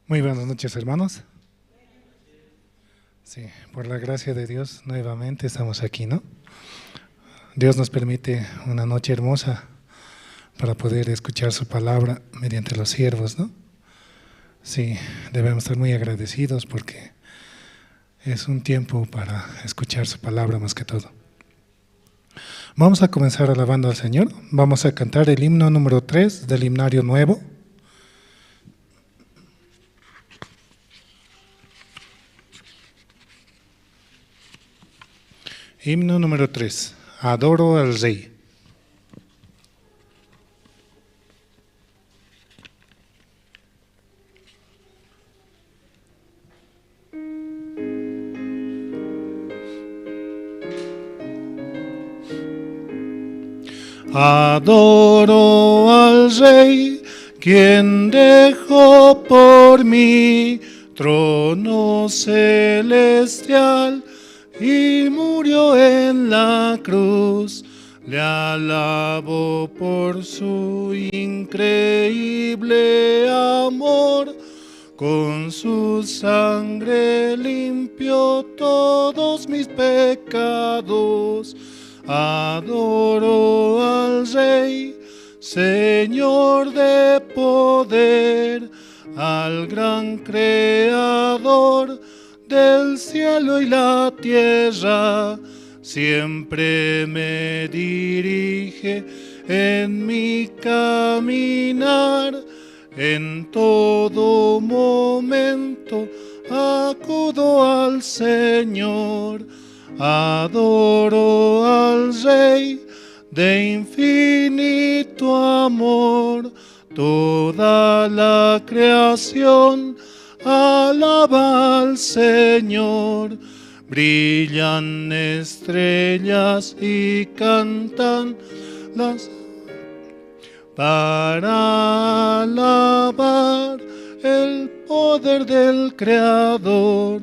Muy buenas noches, hermanos. Sí, por la gracia de Dios nuevamente estamos aquí, ¿no? Dios nos permite una noche hermosa para poder escuchar su palabra mediante los siervos, ¿no? Sí, debemos estar muy agradecidos porque es un tiempo para escuchar su palabra más que todo. Vamos a comenzar alabando al Señor. Vamos a cantar el himno número 3 del himnario nuevo. Himno número 3. Adoro al Rey. Adoro al Rey, quien dejó por mí trono celestial y murió en la cruz. Le alabo por su increíble amor, con su sangre limpió todos mis pecados. Adoro al Rey, Señor de poder, al gran Creador del cielo y la tierra. Siempre me dirige en mi caminar, en todo momento acudo al Señor. Adoro al Rey de infinito amor, toda la creación alaba al Señor. Brillan estrellas y cantan las para alabar el poder del Creador.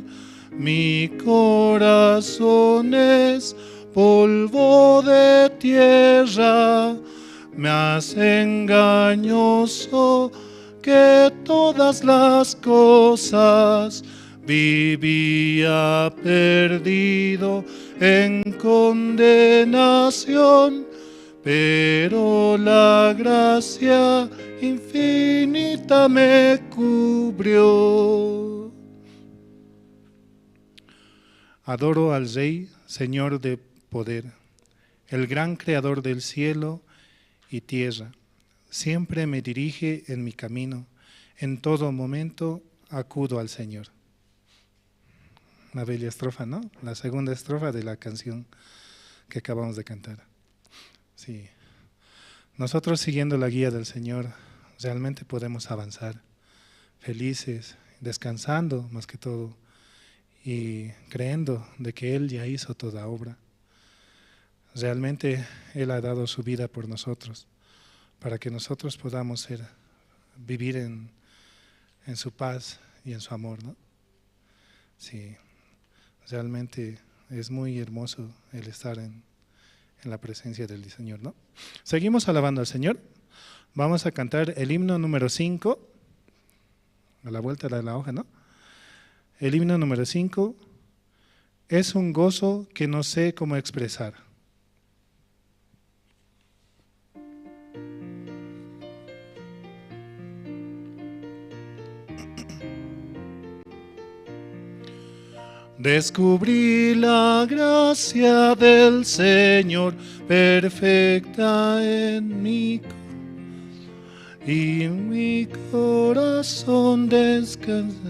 Mi corazón es polvo de tierra, más engañoso que todas las cosas. Vivía perdido en condenación, pero la gracia infinita me cubrió. Adoro al Rey, Señor de poder, el gran Creador del cielo y tierra. Siempre me dirige en mi camino, en todo momento acudo al Señor. Una bella estrofa, ¿no? La segunda estrofa de la canción que acabamos de cantar. Sí. Nosotros siguiendo la guía del Señor realmente podemos avanzar, felices, descansando más que todo, y creyendo de que Él ya hizo toda obra. Realmente Él ha dado su vida por nosotros, para que nosotros podamos vivir en su paz y en su amor, ¿no? Sí, realmente es muy hermoso el estar en la presencia del Señor, ¿no? Seguimos alabando al Señor. Vamos a cantar el himno número 5, a la vuelta de la hoja, ¿no? El himno número 5 es un gozo que no sé cómo expresar. Descubrí la gracia del Señor perfecta en mí, y mi corazón descansa,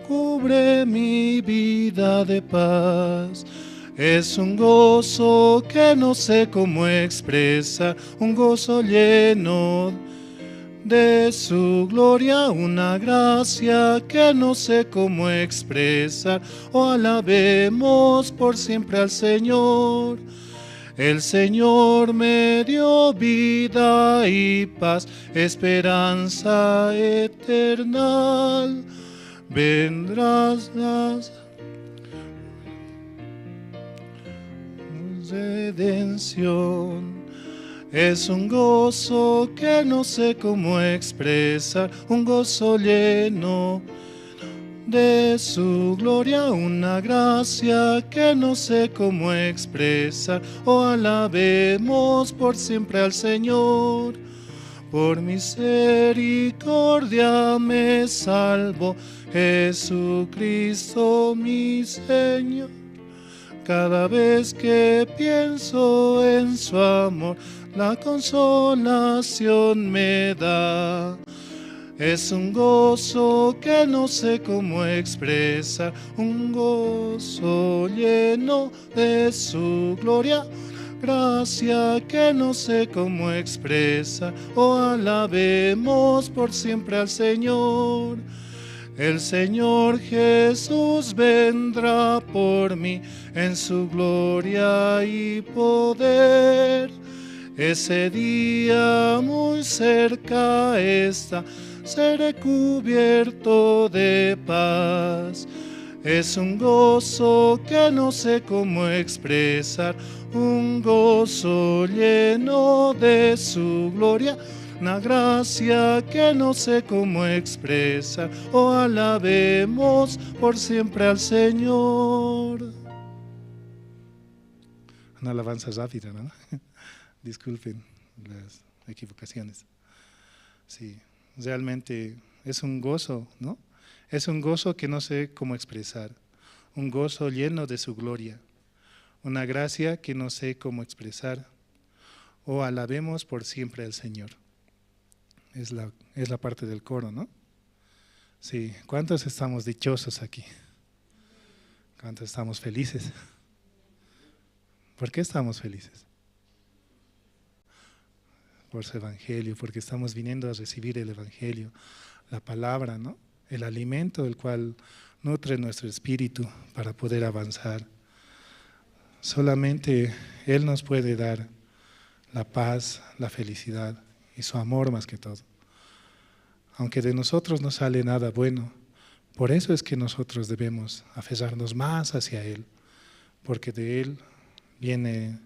cubre mi vida de paz. Es un gozo que no sé cómo expresar, un gozo lleno de su gloria, una gracia que no sé cómo expresar. Oh, alabemos por siempre al Señor. El Señor me dio vida y paz, esperanza eterna. Vendrás las redención. Es un gozo que no sé cómo expresar, un gozo lleno de su gloria, una gracia que no sé cómo expresar. Oh, alabemos por siempre al Señor. Por misericordia me salvo, Jesucristo mi Señor. Cada vez que pienso en su amor, la consolación me da. Es un gozo que no sé cómo expresar, un gozo lleno de su gloria, gracia que no sé cómo expresar. Oh, alabemos por siempre al Señor. El Señor Jesús vendrá por mí en su gloria y poder. Ese día muy cerca está, seré cubierto de paz. Es un gozo que no sé cómo expresar, un gozo lleno de su gloria, una gracia que no sé cómo expresar. Oh, alabemos por siempre al Señor. Una alabanza rápida, ¿no? Disculpen las equivocaciones. Sí, realmente es un gozo, ¿no? Es un gozo que no sé cómo expresar, un gozo lleno de su gloria, una gracia que no sé cómo expresar. Oh, alabemos por siempre al Señor. Es la parte del coro, ¿no? Sí, ¿cuántos estamos dichosos aquí? ¿Cuántos estamos felices? ¿Por qué estamos felices? Por su evangelio, porque estamos viniendo a recibir el evangelio, la palabra, ¿no? El alimento del cual nutre nuestro espíritu para poder avanzar. Solamente Él nos puede dar la paz, la felicidad y su amor más que todo. Aunque de nosotros no sale nada bueno, por eso es que nosotros debemos aferrarnos más hacia Él, porque de Él viene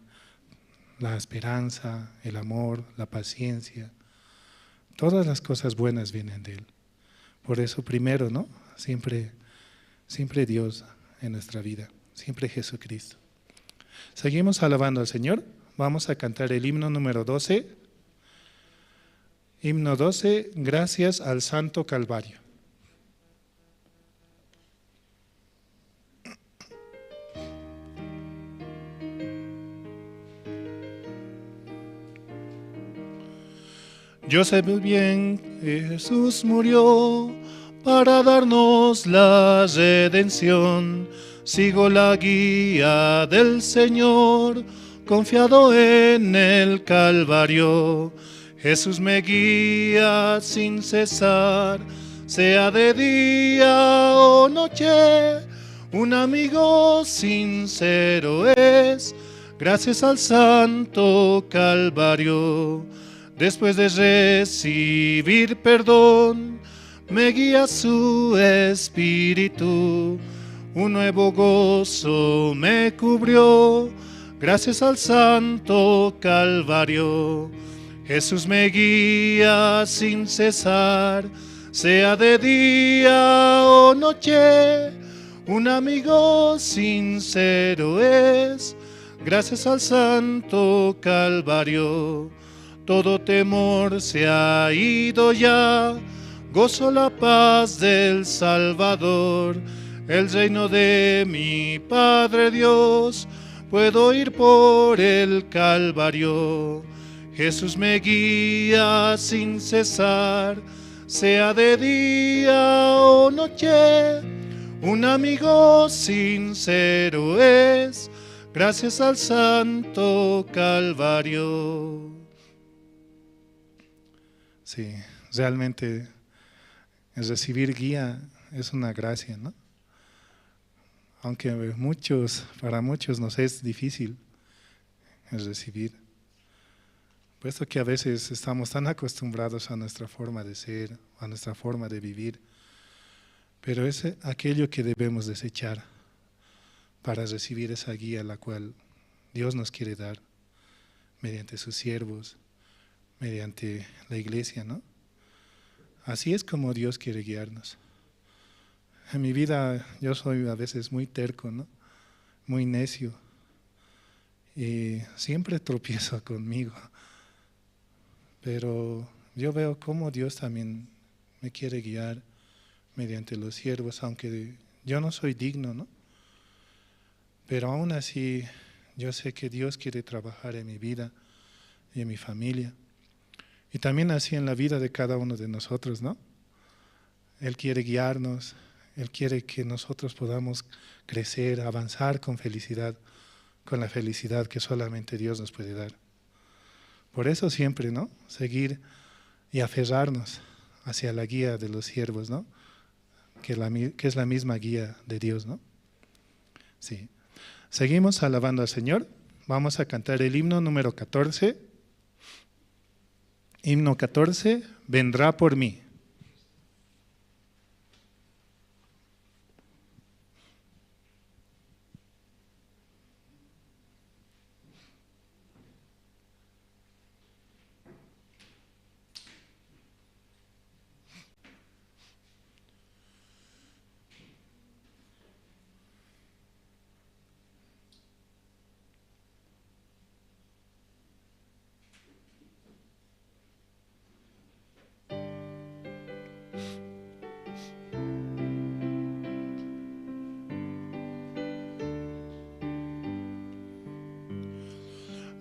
la esperanza, el amor, la paciencia. Todas las cosas buenas vienen de Él. Por eso primero, ¿no? Siempre Dios en nuestra vida, siempre Jesucristo. Seguimos alabando al Señor. Vamos a cantar el himno número 12. Himno 12, gracias al Santo Calvario. Yo sé muy bien que Jesús murió para darnos la redención. Sigo la guía del Señor, confiado en el Calvario. Jesús me guía sin cesar, sea de día o noche. Un amigo sincero es, gracias al Santo Calvario. Después de recibir perdón, me guía su espíritu. Un nuevo gozo me cubrió, gracias al Santo Calvario. Jesús me guía sin cesar, sea de día o noche. Un amigo sincero es, gracias al Santo Calvario. Todo temor se ha ido ya, gozo la paz del Salvador. El reino de mi Padre Dios, puedo ir por el Calvario. Jesús me guía sin cesar, sea de día o noche. Un amigo sincero es, gracias al Santo Calvario. Sí, realmente el recibir guía es una gracia, ¿no? Aunque para muchos nos es difícil el recibir, puesto que a veces estamos tan acostumbrados a nuestra forma de ser, a nuestra forma de vivir, pero es aquello que debemos desechar para recibir esa guía la cual Dios nos quiere dar mediante sus siervos, mediante la iglesia, ¿no? Así es como Dios quiere guiarnos. En mi vida yo soy a veces muy terco, ¿no? Muy necio, y siempre tropiezo conmigo, pero yo veo cómo Dios también me quiere guiar mediante los siervos, aunque yo no soy digno, ¿no? Pero aún así yo sé que Dios quiere trabajar en mi vida y en mi familia, y también así en la vida de cada uno de nosotros, ¿no? Él quiere guiarnos, Él quiere que nosotros podamos crecer, avanzar con felicidad, con la felicidad que solamente Dios nos puede dar. Por eso siempre, ¿no? Seguir y aferrarnos hacia la guía de los siervos, ¿no? Que es la misma guía de Dios, ¿no? Sí. Seguimos alabando al Señor. Vamos a cantar el himno número 14. Himno 14, vendrá por mí.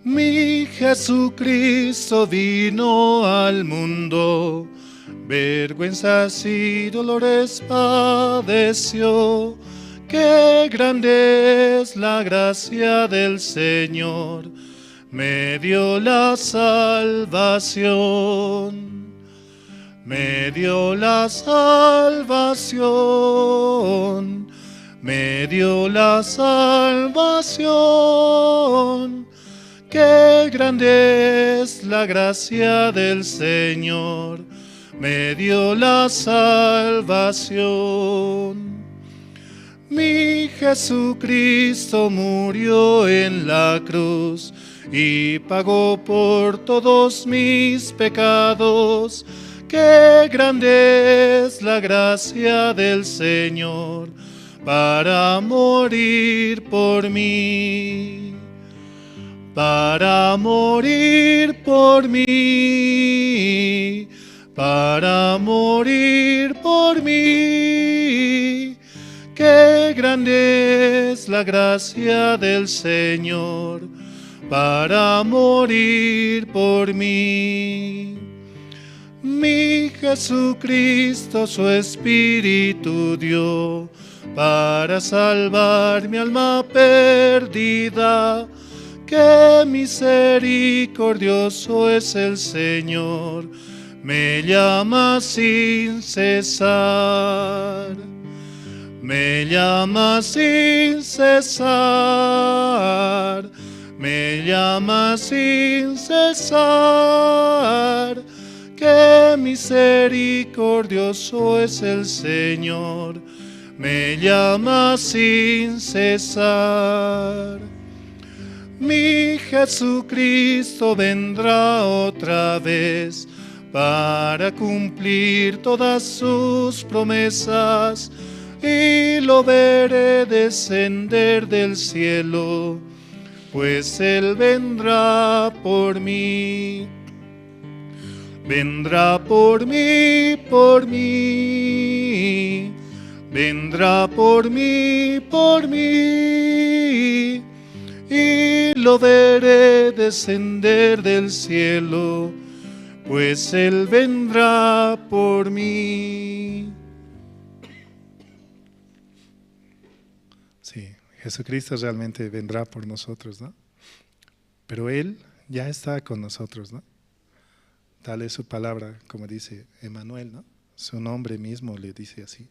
Mi Jesucristo vino al mundo, vergüenzas y dolores padeció. Qué grande es la gracia del Señor, me dio la salvación. Me dio la salvación, me dio la salvación. Qué grande es la gracia del Señor, me dio la salvación. Mi Jesucristo murió en la cruz y pagó por todos mis pecados. Qué grande es la gracia del Señor para morir por mí. Para morir por mí, para morir por mí. Qué grande es la gracia del Señor para morir por mí. Mi Jesucristo su Espíritu dio para salvar mi alma perdida. Qué misericordioso es el Señor, me llama sin cesar. Me llama sin cesar, me llama sin cesar. Qué misericordioso es el Señor, me llama sin cesar. Mi Jesucristo vendrá otra vez para cumplir todas sus promesas, y lo veré descender del cielo, pues Él vendrá por mí. Vendrá por mí, por mí. Vendrá por mí, por mí. Y lo veré descender del cielo, pues Él vendrá por mí. Sí, Jesucristo realmente vendrá por nosotros, ¿no? Pero Él ya está con nosotros, ¿no? Tal es su palabra, como dice Emmanuel, ¿no? Su nombre mismo le dice así.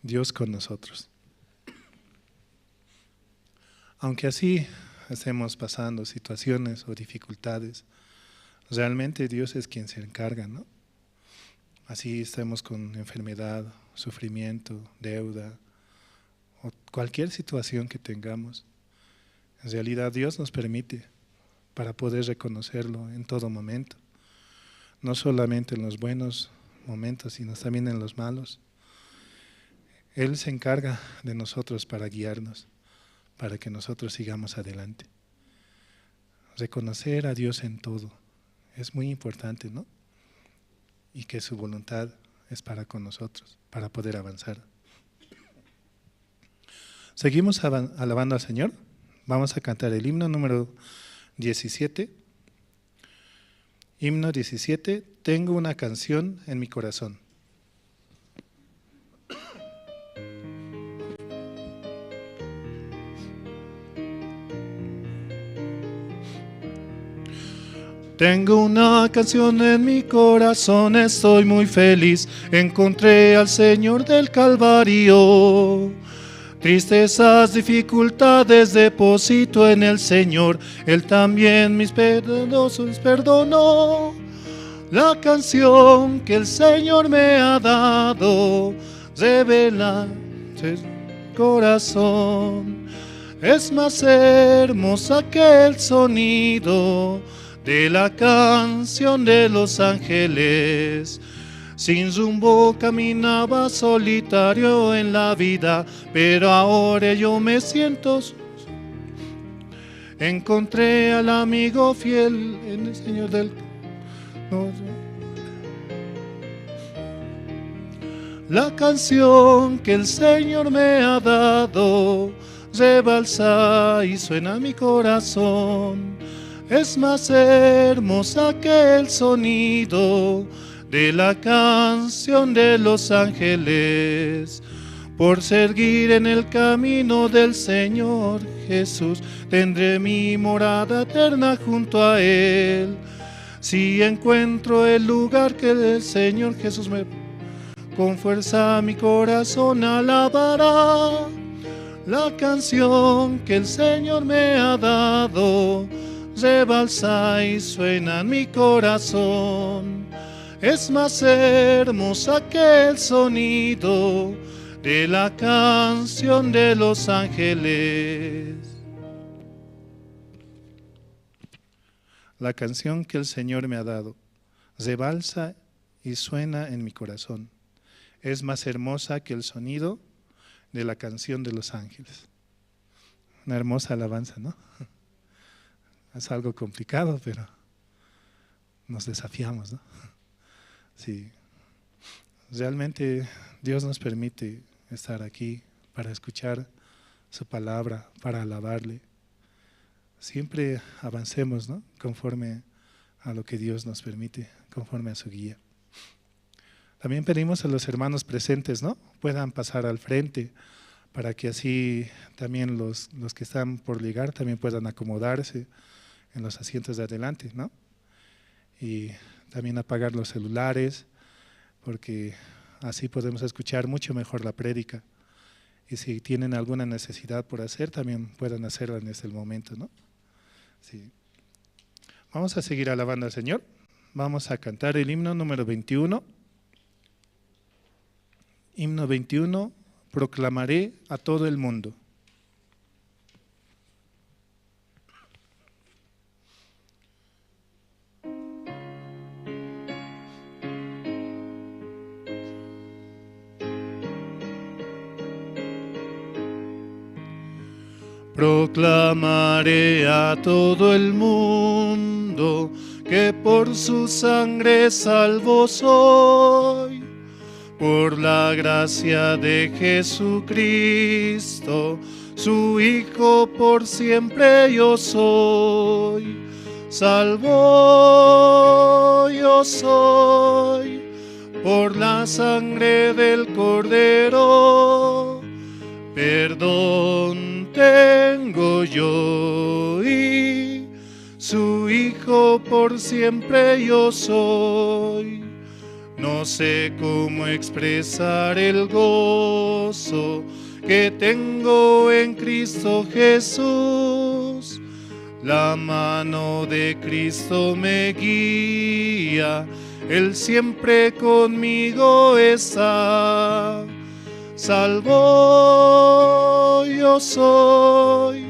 Dios con nosotros. Aunque así estemos pasando situaciones o dificultades, realmente Dios es quien se encarga, ¿no? Así estemos con enfermedad, sufrimiento, deuda o cualquier situación que tengamos. En realidad Dios nos permite para poder reconocerlo en todo momento, no solamente en los buenos momentos, sino también en los malos. Él se encarga de nosotros para guiarnos, para que nosotros sigamos adelante. Reconocer a Dios en todo es muy importante, ¿no? Y que su voluntad es para con nosotros, para poder avanzar. Seguimos alabando al Señor. Vamos a cantar el himno número 17. Himno 17, tengo una canción en mi corazón. Tengo una canción en mi corazón, estoy muy feliz, encontré al Señor del Calvario. Tristezas, dificultades deposito en el Señor, Él también mis pecados perdonó. La canción que el Señor me ha dado revela el corazón. Es más hermosa que el sonido de la canción de los ángeles. Sin rumbo caminaba solitario en la vida, pero ahora yo me siento. Encontré al amigo fiel en el Señor del... La canción que el Señor me ha dado rebalsa y suena a mi corazón. Es más hermosa que el sonido de la canción de los ángeles. Por seguir en el camino del Señor Jesús, tendré mi morada eterna junto a Él. Si encuentro el lugar que el Señor Jesús me... Con fuerza mi corazón alabará la canción que el Señor me ha dado. Rebalsa y suena en mi corazón. Es más hermosa que el sonido de la canción de los ángeles. La canción que el Señor me ha dado rebalsa y suena en mi corazón. Es más hermosa que el sonido de la canción de los ángeles. Una hermosa alabanza, ¿no? Es algo complicado, pero nos desafiamos, ¿no? Sí. Realmente Dios nos permite estar aquí para escuchar su palabra, para alabarle. Siempre avancemos, ¿no? Conforme a lo que Dios nos permite, conforme a su guía. También pedimos a los hermanos presentes, ¿no? Puedan pasar al frente para que así también los que están por llegar también puedan acomodarse en los asientos de adelante, ¿no? Y también apagar los celulares, porque así podemos escuchar mucho mejor la prédica. Y si tienen alguna necesidad por hacer, también puedan hacerla en este momento, ¿no? Sí. Vamos a seguir alabando al Señor. Vamos a cantar el himno número 21. Himno 21, proclamaré a todo el mundo. Proclamaré a todo el mundo que por su sangre salvo soy. Por la gracia de Jesucristo, su Hijo por siempre yo soy. Salvo yo soy por la sangre del Cordero. Perdón tengo yo y su Hijo por siempre yo soy. No sé cómo expresar el gozo que tengo en Cristo Jesús. La mano de Cristo me guía, Él siempre conmigo está. Salvo yo soy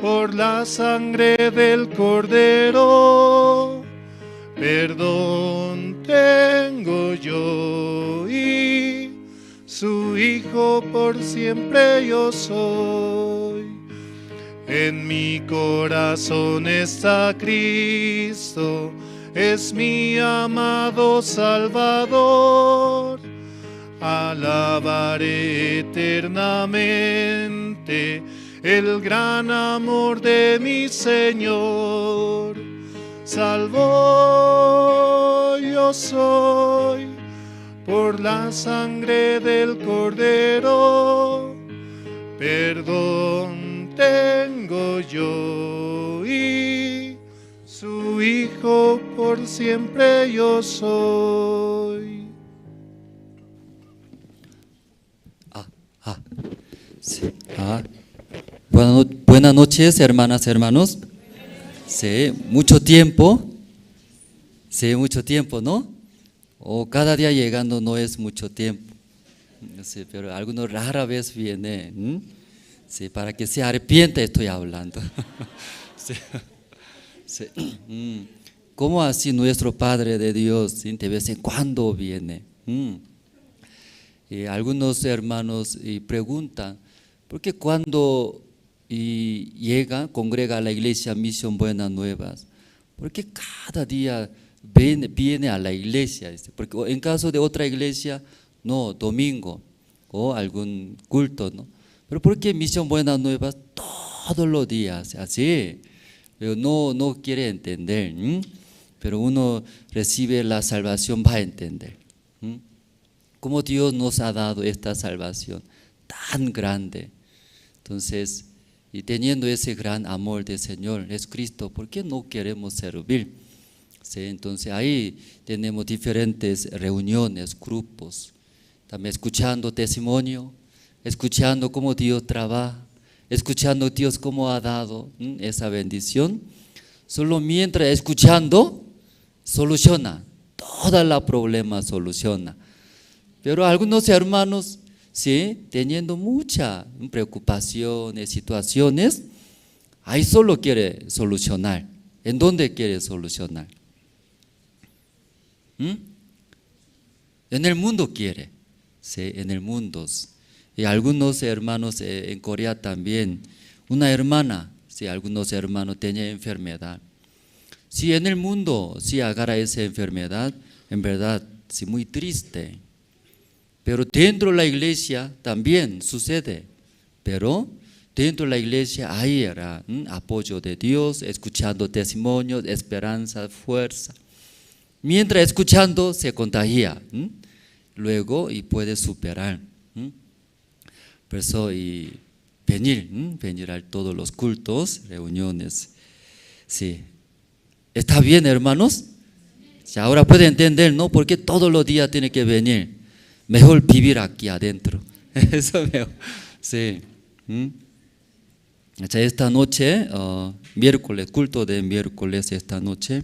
por la sangre del Cordero. Perdón tengo yo y su Hijo por siempre yo soy. En mi corazón está Cristo, es mi amado Salvador. Alabaré eternamente el gran amor de mi Señor. Salvo yo soy por la sangre del Cordero. Perdón tengo yo y su Hijo por siempre yo soy. Sí. Buenas noches, hermanas, hermanos. Sí, mucho tiempo, ¿no? O cada día llegando no es mucho tiempo. Sí, pero algunos rara vez viene. Sí, para que se arrepienta estoy hablando. Sí. Sí. ¿Cómo así nuestro Padre de Dios, ¿sí? De vez en cuando viene? Y algunos hermanos preguntan, ¿por qué cuando llega, congrega a la iglesia Misión Buenas Nuevas, por qué cada día viene a la iglesia? Porque en caso de otra iglesia, no, domingo o algún culto, ¿no? Pero ¿por qué Misión Buenas Nuevas todos los días? Así, pero no quiere entender, pero uno recibe la salvación, va a entender. Cómo Dios nos ha dado esta salvación tan grande. Entonces, y teniendo ese gran amor del Señor Jesucristo, ¿por qué no queremos servir? ¿Sí? Entonces ahí tenemos diferentes reuniones, grupos, también escuchando testimonio, escuchando cómo Dios trabaja, escuchando Dios cómo ha dado esa bendición. Solo mientras escuchando, soluciona, todos los problemas soluciona. Pero algunos hermanos, ¿sí? Teniendo mucha preocupación, situaciones, ahí solo quiere solucionar. ¿En dónde quiere solucionar? En el mundo quiere, ¿sí? En el mundo. Y algunos hermanos en Corea también, una hermana, ¿sí? Algunos hermanos tenían enfermedad. Si en el mundo si agarra esa enfermedad, en verdad, sí, muy triste. Pero dentro de la iglesia también sucede. Pero dentro de la iglesia ahí era apoyo de Dios, escuchando testimonios, esperanza, fuerza. Mientras escuchando se contagia, luego y puede superar. Por eso y venir a todos los cultos, reuniones. Sí. ¿Está bien, hermanos? Sí, ahora puede entender, ¿no? Porque todos los días tiene que venir. Mejor vivir aquí adentro. Eso mejor. Sí. Esta noche, miércoles, culto de miércoles esta noche,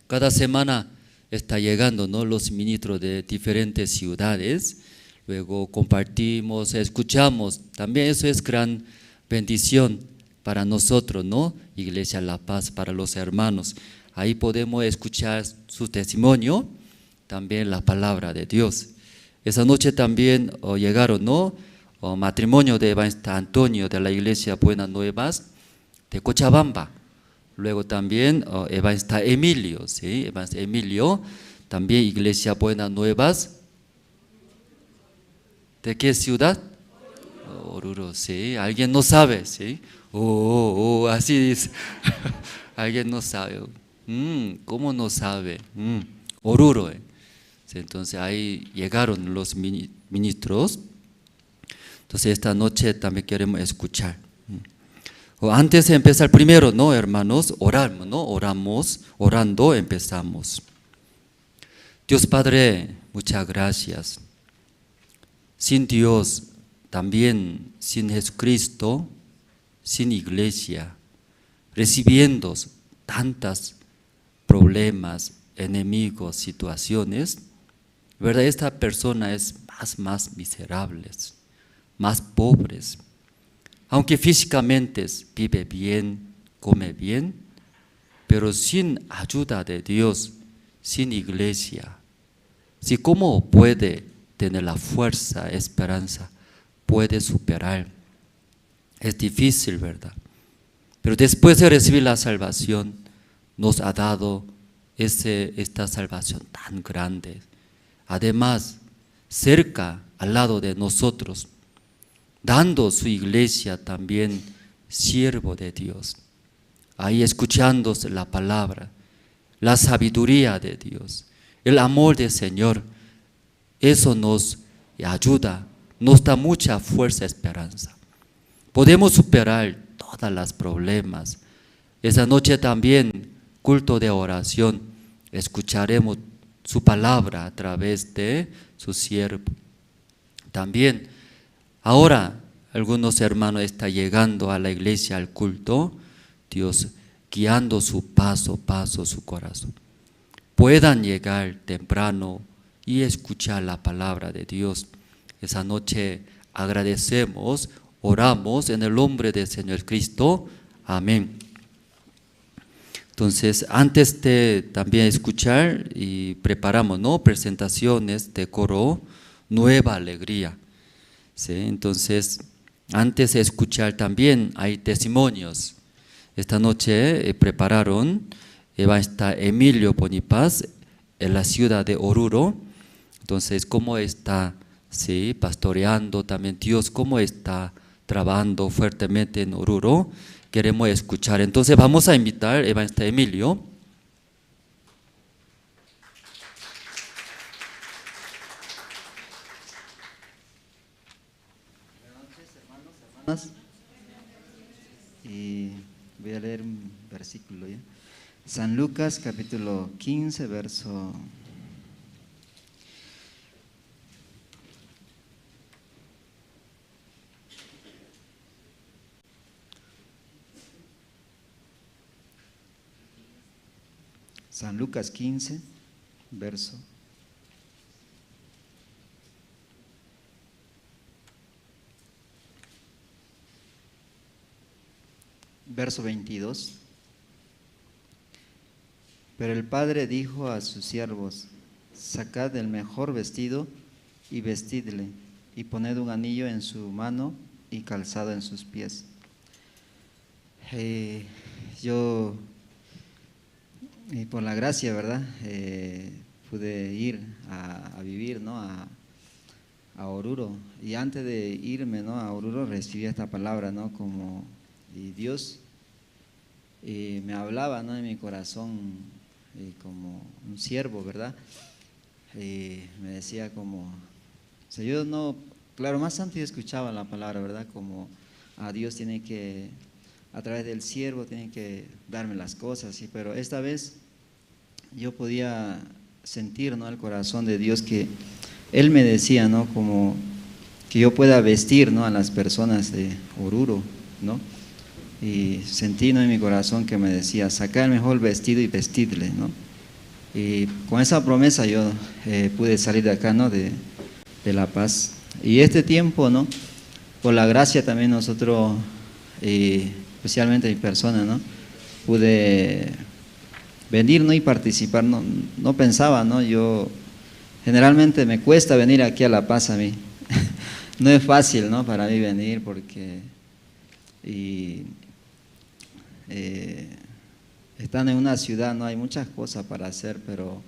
cada semana está llegando, ¿no? Los ministros de diferentes ciudades. Luego compartimos, escuchamos. También eso es gran bendición para nosotros, ¿no? Iglesia La Paz, para los hermanos. Ahí podemos escuchar su testimonio, también la palabra de Dios. Esa noche también llegaron, ¿no? Matrimonio de Evangelista Antonio de la Iglesia Buenas Nuevas de Cochabamba. Luego también Evangelista Emilio, ¿sí? Evangelista Emilio, también Iglesia Buenas Nuevas. ¿De qué ciudad? Oruro, sí. ¿Alguien no sabe? ¿Sí? Así dice. Alguien no sabe. ¿Cómo no sabe? Oruro. Entonces ahí llegaron los ministros. Entonces esta noche también queremos escuchar. Antes de empezar primero, ¿no, hermanos? Oramos, ¿no? Orando empezamos. Dios Padre, muchas gracias. Sin Dios, también sin Jesucristo, sin iglesia, recibiendo tantos problemas, enemigos, situaciones, ¿verdad? Esta persona es más miserable, más pobres. aunque físicamente vive bien, come bien, pero sin ayuda de Dios, sin iglesia, ¿sí? ¿Cómo puede tener la fuerza, esperanza? Puede superar. Es difícil, ¿verdad? Pero después de recibir la salvación, nos ha dado esta salvación tan grande. Además, cerca, al lado de nosotros, dando su iglesia también siervo de Dios. Ahí escuchándose la palabra, la sabiduría de Dios, el amor del Señor. Eso nos ayuda, nos da mucha fuerza, esperanza. Podemos superar todos los problemas. Esa noche también, culto de oración, escucharemos su palabra a través de su siervo. También, ahora algunos hermanos están llegando a la iglesia, al culto, Dios guiando su paso, su corazón. Puedan llegar temprano y escuchar la palabra de Dios. Esa noche agradecemos, oramos en el nombre del Señor Cristo. Amén. Entonces, antes de también escuchar y preparamos, ¿no?, presentaciones de coro Nueva Alegría. ¿Sí? Entonces, antes de escuchar también hay testimonios. Esta noche prepararon, va a estar Emilio Bonipaz en la ciudad de Oruro. Entonces, cómo está, sí, pastoreando también Dios, cómo está trabajando fuertemente en Oruro, queremos escuchar. Entonces vamos a invitar a Emilio. Buenas noches, hermanos, hermanas. Y voy a leer un versículo ya. San Lucas capítulo 15, verso 15, verso 22. Pero el padre dijo a sus siervos: sacad el mejor vestido y vestidle, y poned un anillo en su mano y calzado en sus pies. Yo, por la gracia, ¿verdad?, pude ir a vivir, ¿no?, a Oruro. Y antes de irme, ¿no?, a Oruro, recibí esta palabra, ¿no?, como y Dios me hablaba, ¿no?, en mi corazón, como un siervo, ¿verdad? Me decía como, o sea, yo no, claro, más antes yo escuchaba la palabra, ¿verdad?, como a Dios tiene que, a través del siervo, tiene que darme las cosas, ¿sí? Pero esta vez yo podía sentir, ¿no?, el corazón de Dios, que Él me decía, ¿no?, como que yo pueda vestir, ¿no?, a las personas de Oruro, ¿no? Y sentí, ¿no?, en mi corazón que me decía: sacar el mejor vestido y vestidle, ¿no? Y con esa promesa yo pude salir de acá, ¿no?, de La Paz. Y este tiempo, ¿no?, por la gracia también nosotros, especialmente mi persona, ¿no?, pude venir, ¿no?, y participar. No pensaba, ¿no?, yo generalmente me cuesta venir aquí a La Paz a mí. No es fácil, ¿no?, para mí venir porque están en una ciudad, no hay muchas cosas para hacer, pero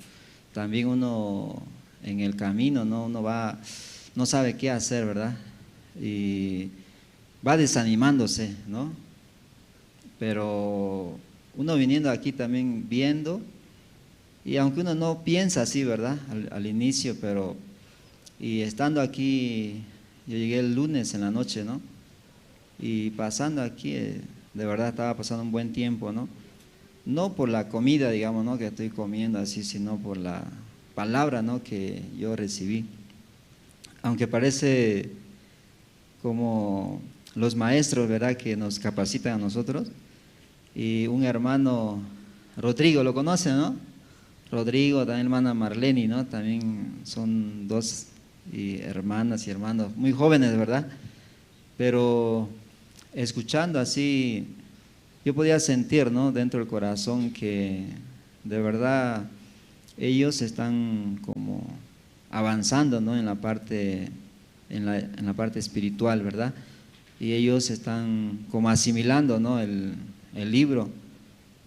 también uno en el camino, ¿no?, uno va, no sabe qué hacer, ¿verdad? Y va desanimándose, ¿no? Pero uno viniendo aquí también viendo, y aunque uno no piensa así, ¿verdad?, al inicio, pero y estando aquí, yo llegué el lunes en la noche, ¿no?, y pasando aquí, de verdad estaba pasando un buen tiempo, ¿no? No por la comida, digamos, ¿no?, que estoy comiendo así, sino por la palabra, ¿no?, que yo recibí. Aunque parece como los maestros, ¿verdad?, que nos capacitan a nosotros. Y un hermano, Rodrigo, ¿lo conoce, no? Rodrigo, también hermana Marleni, ¿no? También son dos hermanas y hermanos muy jóvenes, ¿verdad? Pero escuchando así, yo podía sentir, ¿no?, dentro del corazón que de verdad ellos están como avanzando, ¿no?, en la parte espiritual, ¿verdad? Y ellos están como asimilando, ¿no?, el libro,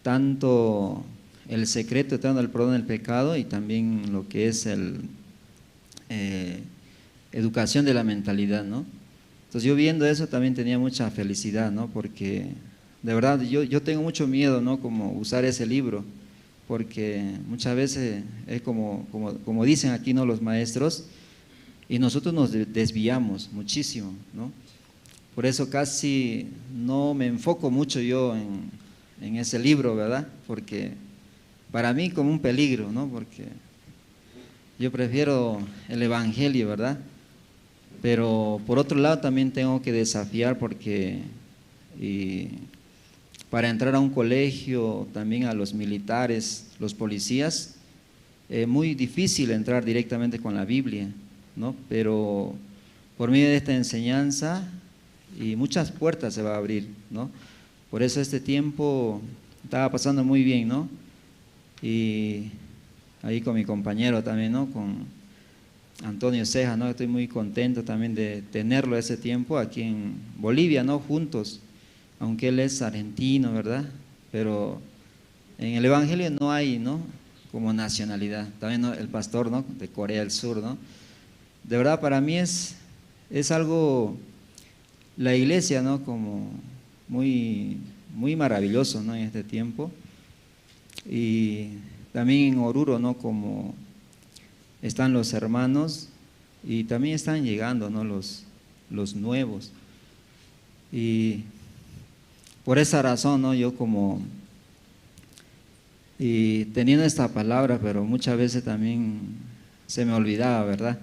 tanto el secreto eterno del perdón del pecado y también lo que es educación de la mentalidad, ¿no? Entonces yo viendo eso también tenía mucha felicidad, ¿no? Porque de verdad yo tengo mucho miedo, ¿no?, como usar ese libro, porque muchas veces es como dicen aquí, ¿no?, los maestros, y nosotros nos desviamos muchísimo, ¿no? Por eso casi no me enfoco mucho yo en ese libro, ¿verdad? Porque para mí como un peligro, ¿no? Porque yo prefiero el Evangelio, ¿verdad? Pero por otro lado también tengo que desafiar porque para entrar a un colegio, también a los militares, los policías, es muy difícil entrar directamente con la Biblia, ¿no? Pero por medio de esta enseñanza y muchas puertas se va a abrir, ¿no? Por eso este tiempo estaba pasando muy bien, ¿no? Y ahí con mi compañero también, ¿no?, con Antonio Ceja, ¿no? Estoy muy contento también de tenerlo ese tiempo aquí en Bolivia, ¿no?, juntos, aunque él es argentino, ¿verdad? Pero en el Evangelio no hay, ¿no?, como nacionalidad. También, ¿no?, el pastor, ¿no?, de Corea del Sur, ¿no? De verdad para mí es algo, la iglesia, ¿no?, como muy, muy maravilloso, ¿no?, en este tiempo. Y también en Oruro, ¿no?, como están los hermanos y también están llegando, ¿no?, los nuevos. Y por esa razón, ¿no?, yo como y teniendo esta palabra, pero muchas veces también se me olvidaba, ¿verdad?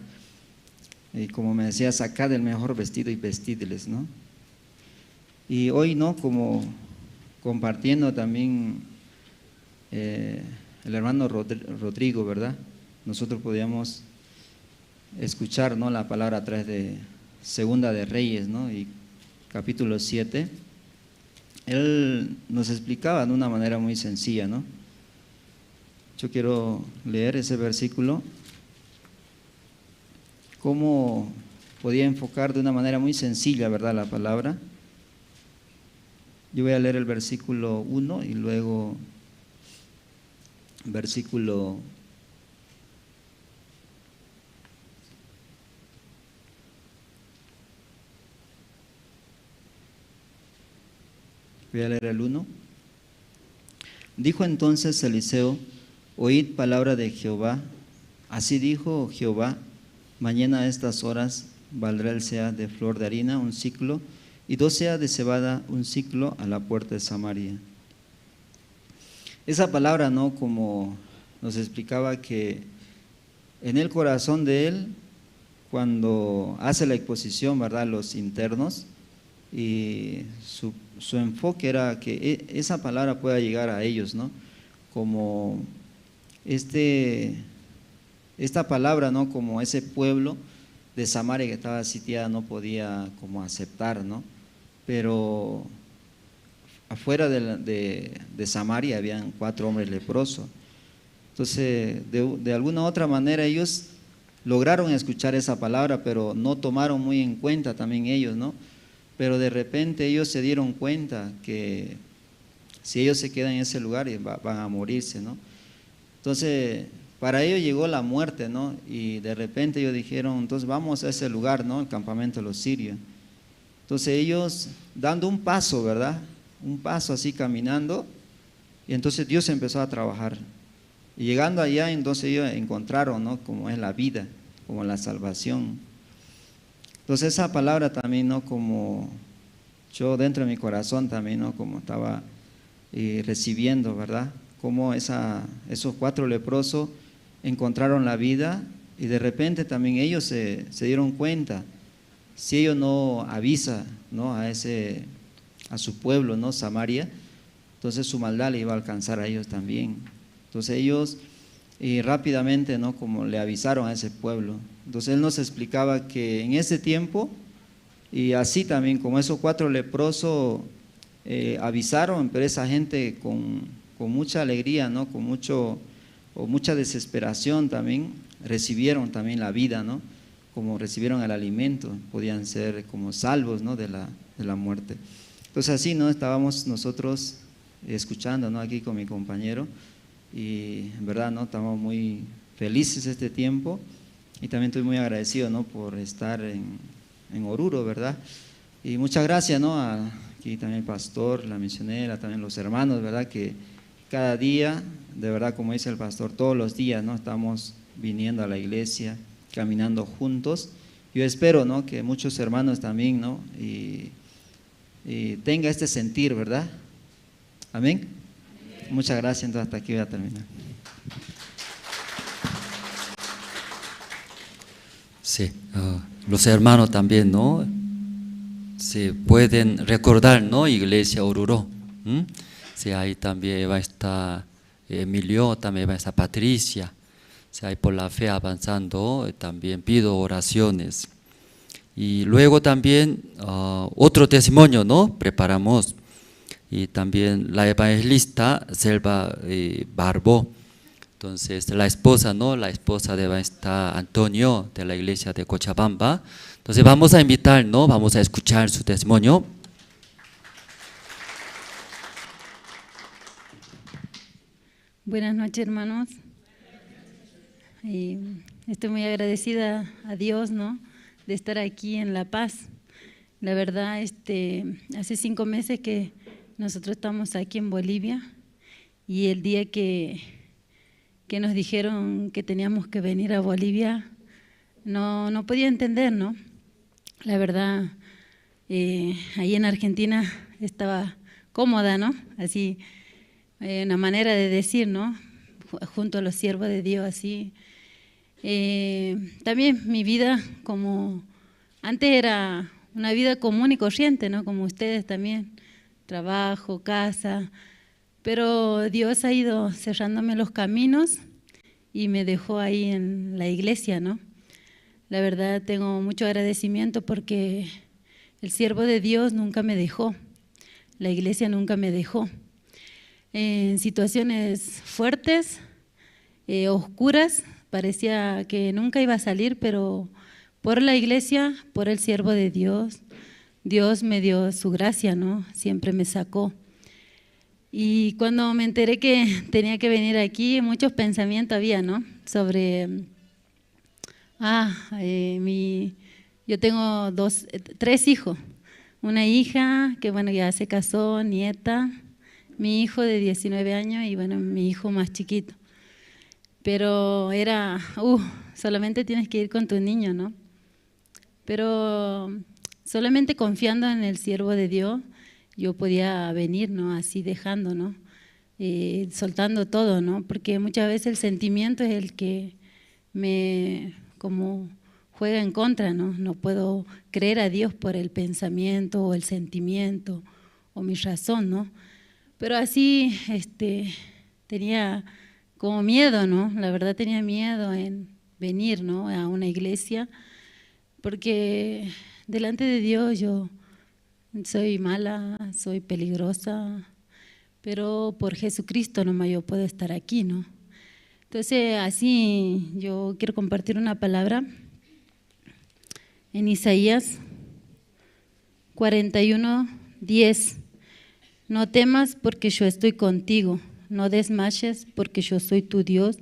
Y como me decía, sacad el mejor vestido y vestídeles, ¿no? Y hoy, ¿no?, como compartiendo también el hermano Rodrigo, ¿verdad? Nosotros podíamos escuchar, ¿no?, la palabra a través de Segunda de Reyes, ¿no?, y capítulo 7. Él nos explicaba de una manera muy sencilla, ¿no? Yo quiero leer ese versículo, cómo podía enfocar de una manera muy sencilla, ¿verdad?, la palabra. Yo voy a leer el versículo 1 y luego versículo 1. Dijo entonces Eliseo: oíd palabra de Jehová. Así dijo Jehová: mañana a estas horas valdrá el seah de flor de harina un siclo, y 2 seah de cebada un siclo a la puerta de Samaria. Esa palabra, ¿no?, como nos explicaba que en el corazón de él, cuando hace la exposición, ¿verdad?, los internos, y su enfoque era que esa palabra pueda llegar a ellos, ¿no? Como esta palabra, ¿no?, como ese pueblo de Samaria que estaba sitiada no podía como aceptar, ¿no? Pero afuera de Samaria habían 4 hombres leprosos. Entonces, de alguna u otra manera ellos lograron escuchar esa palabra, pero no tomaron muy en cuenta también ellos, ¿no? Pero de repente ellos se dieron cuenta que si ellos se quedan en ese lugar van a morirse, ¿no? Entonces, para ellos llegó la muerte, ¿no? Y de repente ellos dijeron, entonces vamos a ese lugar, ¿no?, el campamento de los sirios. Entonces ellos dando un paso, ¿verdad?, un paso así caminando, y entonces Dios empezó a trabajar. Y llegando allá, entonces ellos encontraron, ¿no?, como es la vida, como la salvación. Entonces esa palabra también, ¿no?, como yo dentro de mi corazón también, ¿no?, como estaba recibiendo, ¿verdad?, como esos 4 leprosos encontraron la vida, y de repente también ellos se dieron cuenta, si ellos no avisan, ¿no?, a su pueblo, ¿no?, Samaria, entonces su maldad le iba a alcanzar a ellos también. Entonces ellos rápidamente, ¿no?, como le avisaron a ese pueblo. Entonces él nos explicaba que en ese tiempo Y así también, como esos 4 leprosos avisaron, pero esa gente con mucha alegría, ¿no? Con mucha desesperación también, recibieron también la vida, ¿no? Como recibieron el alimento, podían ser como salvos, ¿no? de la muerte. Entonces así, ¿no? Estábamos nosotros escuchando, ¿no? Aquí con mi compañero, y en verdad, ¿no? Estamos muy felices este tiempo, y también estoy muy agradecido, ¿no? Por estar en Oruro, ¿verdad? Y muchas gracias, ¿no? Aquí también el pastor, la misionera, también los hermanos, ¿verdad? Que cada día, de verdad, como dice el pastor, todos los días, ¿no? Estamos viniendo a la iglesia, caminando juntos. Yo espero, ¿no? Que muchos hermanos también, ¿no? Y tenga este sentir, ¿verdad? Amén. Muchas gracias, entonces hasta aquí voy a terminar. Sí, los hermanos también, ¿no? Se pueden recordar, ¿no? Iglesia Oruro. Sí, ahí también va a estar Emilio, también va a estar Patricia. Sí, ahí por la fe avanzando, también pido oraciones. Y luego también otro testimonio, ¿no? Preparamos. Y también la evangelista Selva Barbo. Entonces, la esposa, ¿no? La esposa de está Antonio, de la iglesia de Cochabamba. Entonces, vamos a invitar, ¿no? Vamos a escuchar su testimonio. Buenas noches, hermanos. Estoy muy agradecida a Dios, ¿no? De estar aquí en La Paz. La verdad, hace 5 meses que nosotros estamos aquí en Bolivia, y el día que nos dijeron que teníamos que venir a Bolivia, no podía entender, ¿no? La verdad, ahí en Argentina estaba cómoda, ¿no? Así, una manera de decir, ¿no? Junto a los siervos de Dios, así. También mi vida, como antes era una vida común y corriente, ¿no? Como ustedes también, trabajo, casa, pero Dios ha ido cerrándome los caminos y me dejó ahí en la iglesia, ¿no? La verdad tengo mucho agradecimiento porque el siervo de Dios nunca me dejó, la iglesia nunca me dejó. En situaciones fuertes, oscuras, parecía que nunca iba a salir, pero por la iglesia, por el siervo de Dios, Dios me dio su gracia, ¿no? Siempre me sacó. Y cuando me enteré que tenía que venir aquí, muchos pensamientos había, ¿no? Sobre, yo tengo 3 hijos. Una hija que, bueno, ya se casó, nieta, mi hijo de 19 años y, bueno, mi hijo más chiquito. Pero era, solamente tienes que ir con tu niño, ¿no? Pero solamente confiando en el siervo de Dios, yo podía venir, ¿no? Así dejando, ¿no? Soltando todo, ¿no? Porque muchas veces el sentimiento es el que me como juega en contra, ¿no? No puedo creer a Dios por el pensamiento o el sentimiento o mi razón, ¿no? Pero así tenía como miedo, ¿no? La verdad tenía miedo en venir, ¿no? A una iglesia, porque delante de Dios yo soy mala, soy peligrosa, pero por Jesucristo nomás yo puedo estar aquí, ¿no? Entonces así yo quiero compartir una palabra en Isaías 41:10. No temas porque yo estoy contigo, no desmayes porque yo soy tu Dios,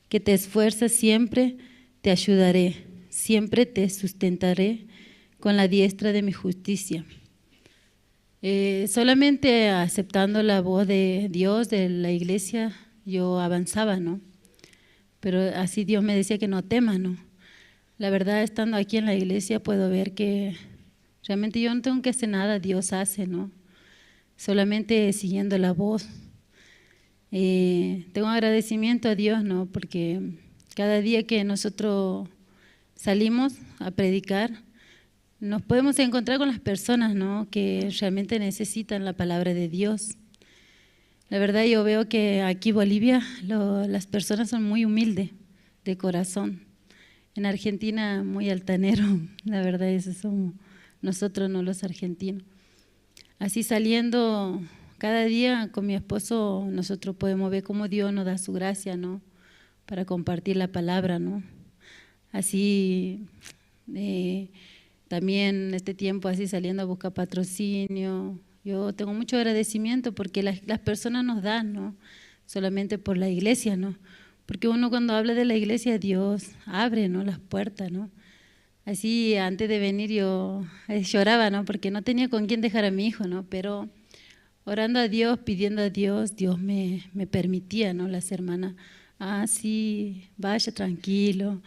que te esfuerzas siempre, te ayudaré, siempre te sustentaré con la diestra de mi justicia. Solamente aceptando la voz de Dios, de la iglesia, yo avanzaba, ¿no? Pero así Dios me decía que no temas, ¿no? La verdad, estando aquí en la iglesia puedo ver que realmente yo no tengo que hacer nada, Dios hace, ¿no? Solamente siguiendo la voz. Tengo agradecimiento a Dios, ¿no? Porque cada día que nosotros salimos a predicar, nos podemos encontrar con las personas, ¿no? Que realmente necesitan la palabra de Dios. La verdad yo veo que aquí en Bolivia las personas son muy humildes de corazón. En Argentina muy altanero, la verdad eso somos nosotros, no los argentinos. Así saliendo cada día con mi esposo, nosotros podemos ver cómo Dios nos da su gracia, ¿no? Para compartir la palabra, ¿no? Así también en este tiempo, así saliendo a buscar patrocinio, yo tengo mucho agradecimiento porque las personas nos dan, ¿no? Solamente por la iglesia, ¿no? Porque uno cuando habla de la iglesia, Dios abre, ¿no? Las puertas, ¿no? Así antes de venir yo lloraba, ¿no? Porque no tenía con quién dejar a mi hijo, ¿no? Pero orando a Dios, pidiendo a Dios, Dios me permitía, ¿no? Las hermanas, sí, vaya tranquilo,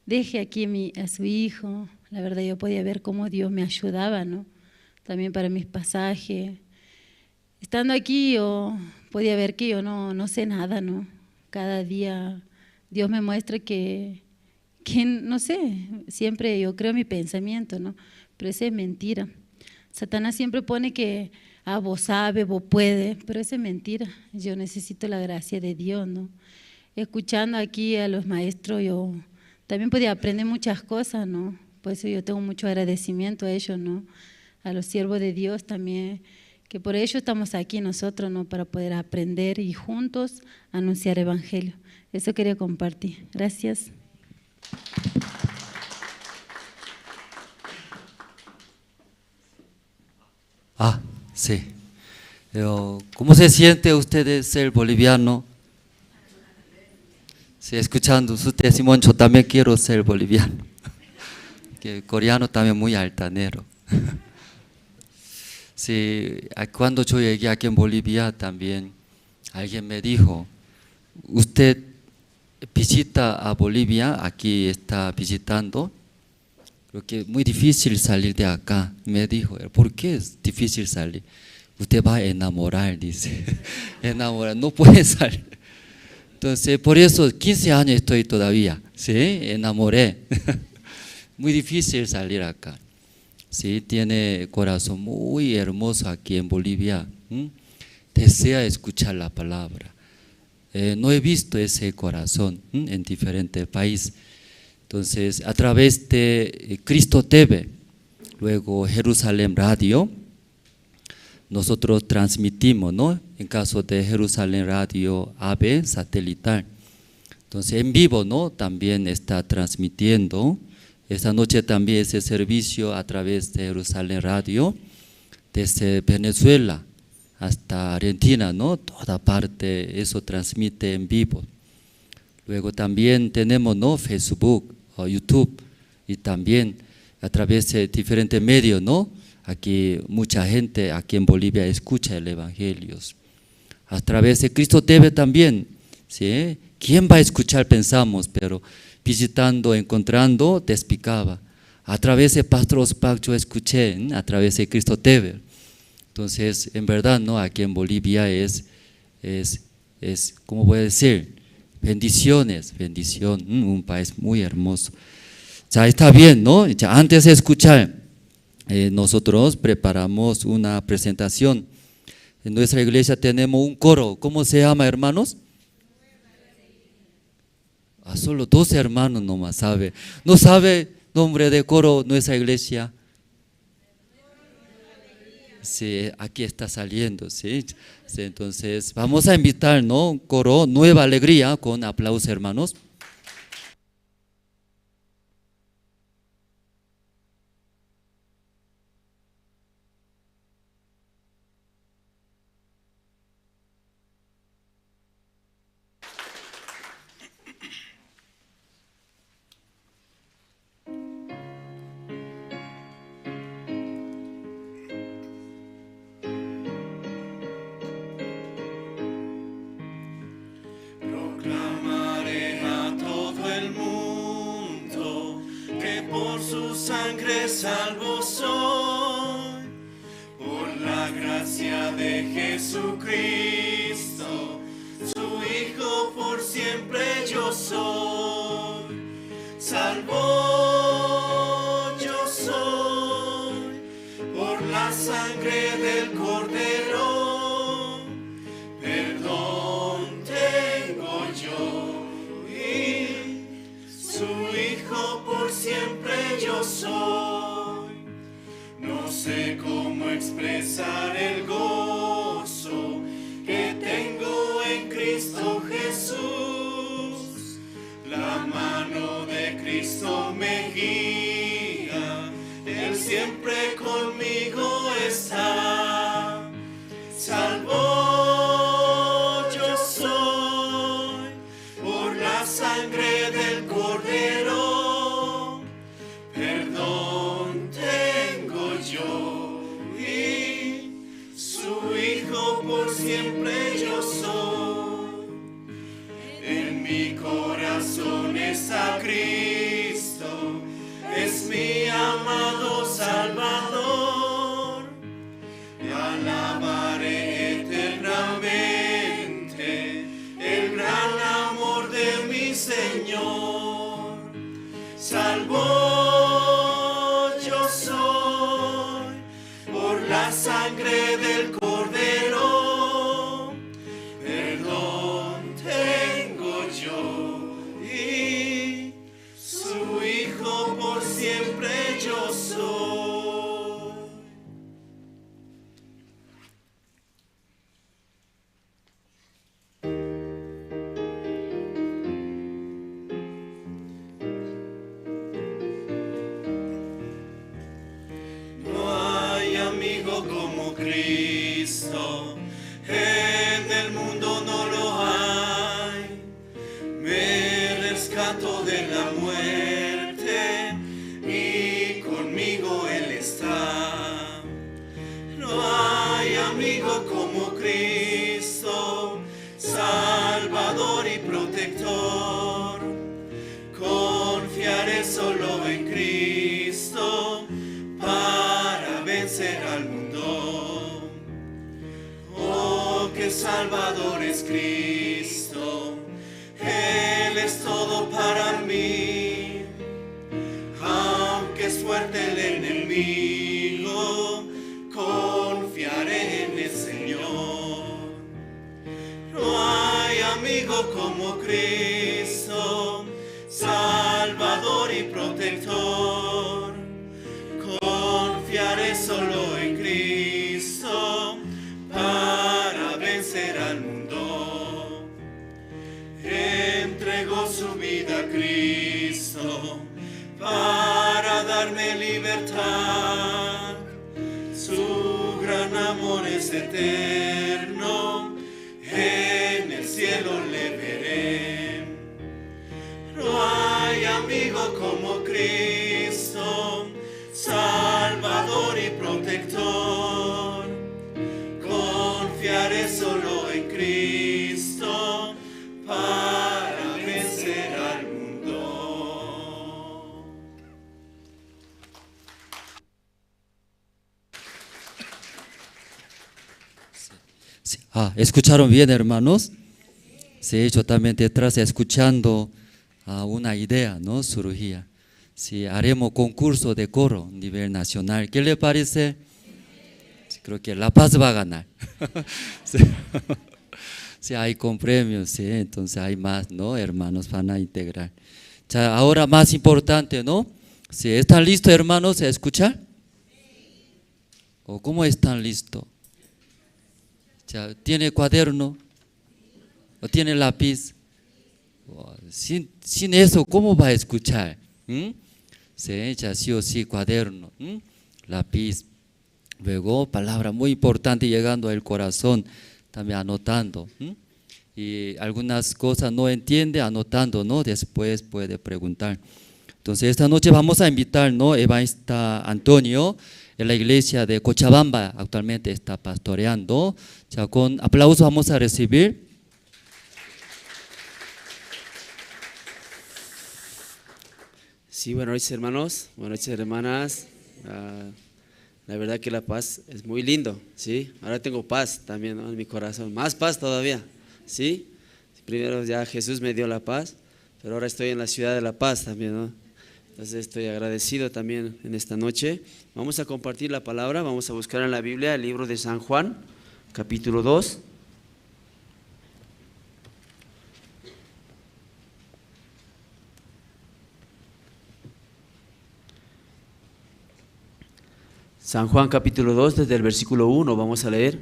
deje aquí a su hijo. La verdad yo podía ver cómo Dios me ayudaba, ¿no? También para mis pasajes. Estando aquí yo podía ver que yo no sé nada, ¿no? Cada día Dios me muestra que no sé, siempre yo creo mi pensamiento, ¿no? Pero eso es mentira. Satanás siempre pone que, vos sabes, vos puedes, pero eso es mentira. Yo necesito la gracia de Dios, ¿no? Escuchando aquí a los maestros, yo también podía aprender muchas cosas, ¿no? Por eso yo tengo mucho agradecimiento a ellos, ¿no? A los siervos de Dios también, que por ello estamos aquí nosotros, ¿no? Para poder aprender y juntos anunciar evangelio. Eso quería compartir. Gracias. Sí. ¿Cómo se siente usted ser boliviano? Sí, escuchando su testimonio, yo también quiero ser boliviano. Que coreano también muy altanero. Sí, cuando yo llegué aquí en Bolivia también alguien me dijo, usted visita a Bolivia, aquí está visitando, creo que es muy difícil salir de acá. Me dijo, ¿por qué es difícil salir? Usted va a enamorar, dice. Enamorar, no puede salir. Entonces, por eso 15 años estoy todavía, ¿sí? Enamoré. Muy difícil salir acá. Sí, tiene corazón muy hermoso aquí en Bolivia. Desea escuchar la palabra. No he visto ese corazón en diferentes países. Entonces, a través de Cristo TV, luego Jerusalén Radio, nosotros transmitimos, ¿no? En caso de Jerusalén Radio AB satelital. Entonces, en vivo, ¿no? También está transmitiendo. Esta noche también ese servicio a través de Jerusalén Radio, desde Venezuela hasta Argentina, ¿no? Toda parte eso transmite en vivo. Luego también tenemos, ¿no? Facebook o YouTube y también a través de diferentes medios, ¿no? Aquí mucha gente aquí en Bolivia escucha el Evangelio. A través de Cristo TV también, ¿sí? ¿Quién va a escuchar? Pensamos, pero visitando, encontrando, te explicaba. A través de Pastor Ospak yo escuché, a través de Cristo TV. Entonces, en verdad, ¿no? Aquí en Bolivia es ¿cómo voy a decir? Bendición, un país muy hermoso. Ya está bien, ¿no? Ya antes de escuchar, nosotros preparamos una presentación. En nuestra iglesia tenemos un coro. ¿Cómo se llama, hermanos? Solo 12 hermanos nomás sabe. ¿No sabe nombre de coro nuestra iglesia? Sí, aquí está saliendo, ¿sí? Sí, entonces vamos a invitar, ¿no? Coro Nueva Alegría con aplausos, hermanos. Proclamaré a todo el mundo que por su sangre salvo soy, por la gracia de Jesucristo, su Hijo por siempre yo soy, salvo yo soy, por la sangre del Cordero, perdón tengo yo y su Hijo por siempre yo soy. sé cómo expresar el gozo que tengo en Cristo Jesús. La mano de Cristo me guía, Él siempre conmigo está. Salvo yo soy por la sangre del Cordero, perdón tengo yo y su Hijo por siempre yo soy. En mi corazón está Cristo, es mi amado Salvador. Alabaré eternamente el gran amor de mi Señor. Salvo yo soy por la sangre del Cordero, perdón tengo yo y su Hijo por siempre yo soy. Como Cristo, en el mundo no lo hay. Me rescató de la muerte y conmigo Él está. No hay amigo como Cristo, Salvador y protector. Confiaré solo en Cristo para vencer al mundo. Oh, que Salvador es Cristo, Él es todo para mí. Aunque es fuerte el enemigo, confiaré en el Señor. No hay amigo como Cristo, Salvador y protector. Confiaré solo en Cristo para vencer al mundo. Entregó su vida a Cristo para darme libertad. Su gran amor es eterno, en el cielo le veré. No hay amigo como Cristo, Salvador y protector. Confiaré solo en Cristo para vencer al mundo. Sí. ¿Escucharon bien, hermanos? Sí, yo también detrás escuchando una idea, ¿no? Surgía. Sí, haremos concurso de coro a nivel nacional. ¿Qué le parece? Sí, creo que La Paz va a ganar. Sí. Sí, hay con premios, sí, entonces hay más, ¿no? Hermanos van a integrar. Ya, ahora más importante, ¿no? Sí, ¿están listos, hermanos, a escuchar? ¿O cómo están listos? Ya, ¿tiene cuaderno? ¿O tiene lápiz? Sin eso, ¿cómo va a escuchar? Sí, ya sí o sí, cuaderno, lápiz. Luego, palabra muy importante llegando al corazón, también anotando. Y algunas cosas no entiende, anotando, ¿no? Después puede preguntar. Entonces, esta noche vamos a invitar, ¿no? Evangelista Antonio, en la iglesia de Cochabamba, actualmente está pastoreando. Ya, con aplauso vamos a recibir. Sí, buenas noches, hermanos, buenas noches, hermanas. La verdad que La Paz es muy lindo, ¿sí? Ahora tengo paz también, ¿no? En mi corazón, más paz todavía, ¿sí? Primero ya Jesús me dio la paz, pero ahora estoy en la ciudad de La Paz también, ¿no? Entonces estoy agradecido también en esta noche. Vamos a compartir la palabra, vamos a buscar en la Biblia el libro de San Juan, capítulo 2. San Juan capítulo 2, desde el versículo 1, vamos a leer.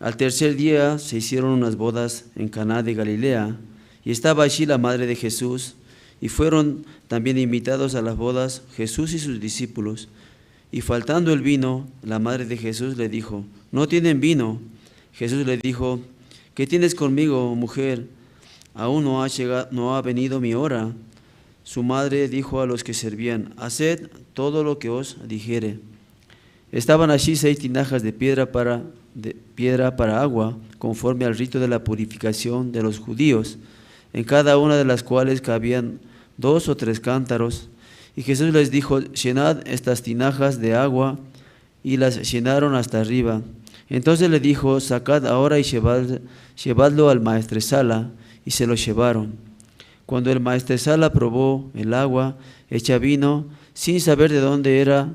Al tercer día se hicieron unas bodas en Caná de Galilea, y estaba allí la madre de Jesús, y fueron también invitados a las bodas Jesús y sus discípulos. Y faltando el vino, la madre de Jesús le dijo: no tienen vino. Jesús le dijo: ¿qué tienes conmigo, mujer? Aún no ha venido mi hora. Su madre dijo a los que servían: haced todo lo que os dijere. Estaban allí 6 tinajas de piedra para agua, conforme al rito de la purificación de los judíos, en cada una de las cuales cabían 2 o 3 cántaros. Y Jesús les dijo: llenad estas tinajas de agua, y las llenaron hasta arriba. Entonces le dijo: sacad ahora y llevadlo al maestresala, y se lo llevaron. Cuando el maestresala probó el agua hecha vino, sin saber de dónde era,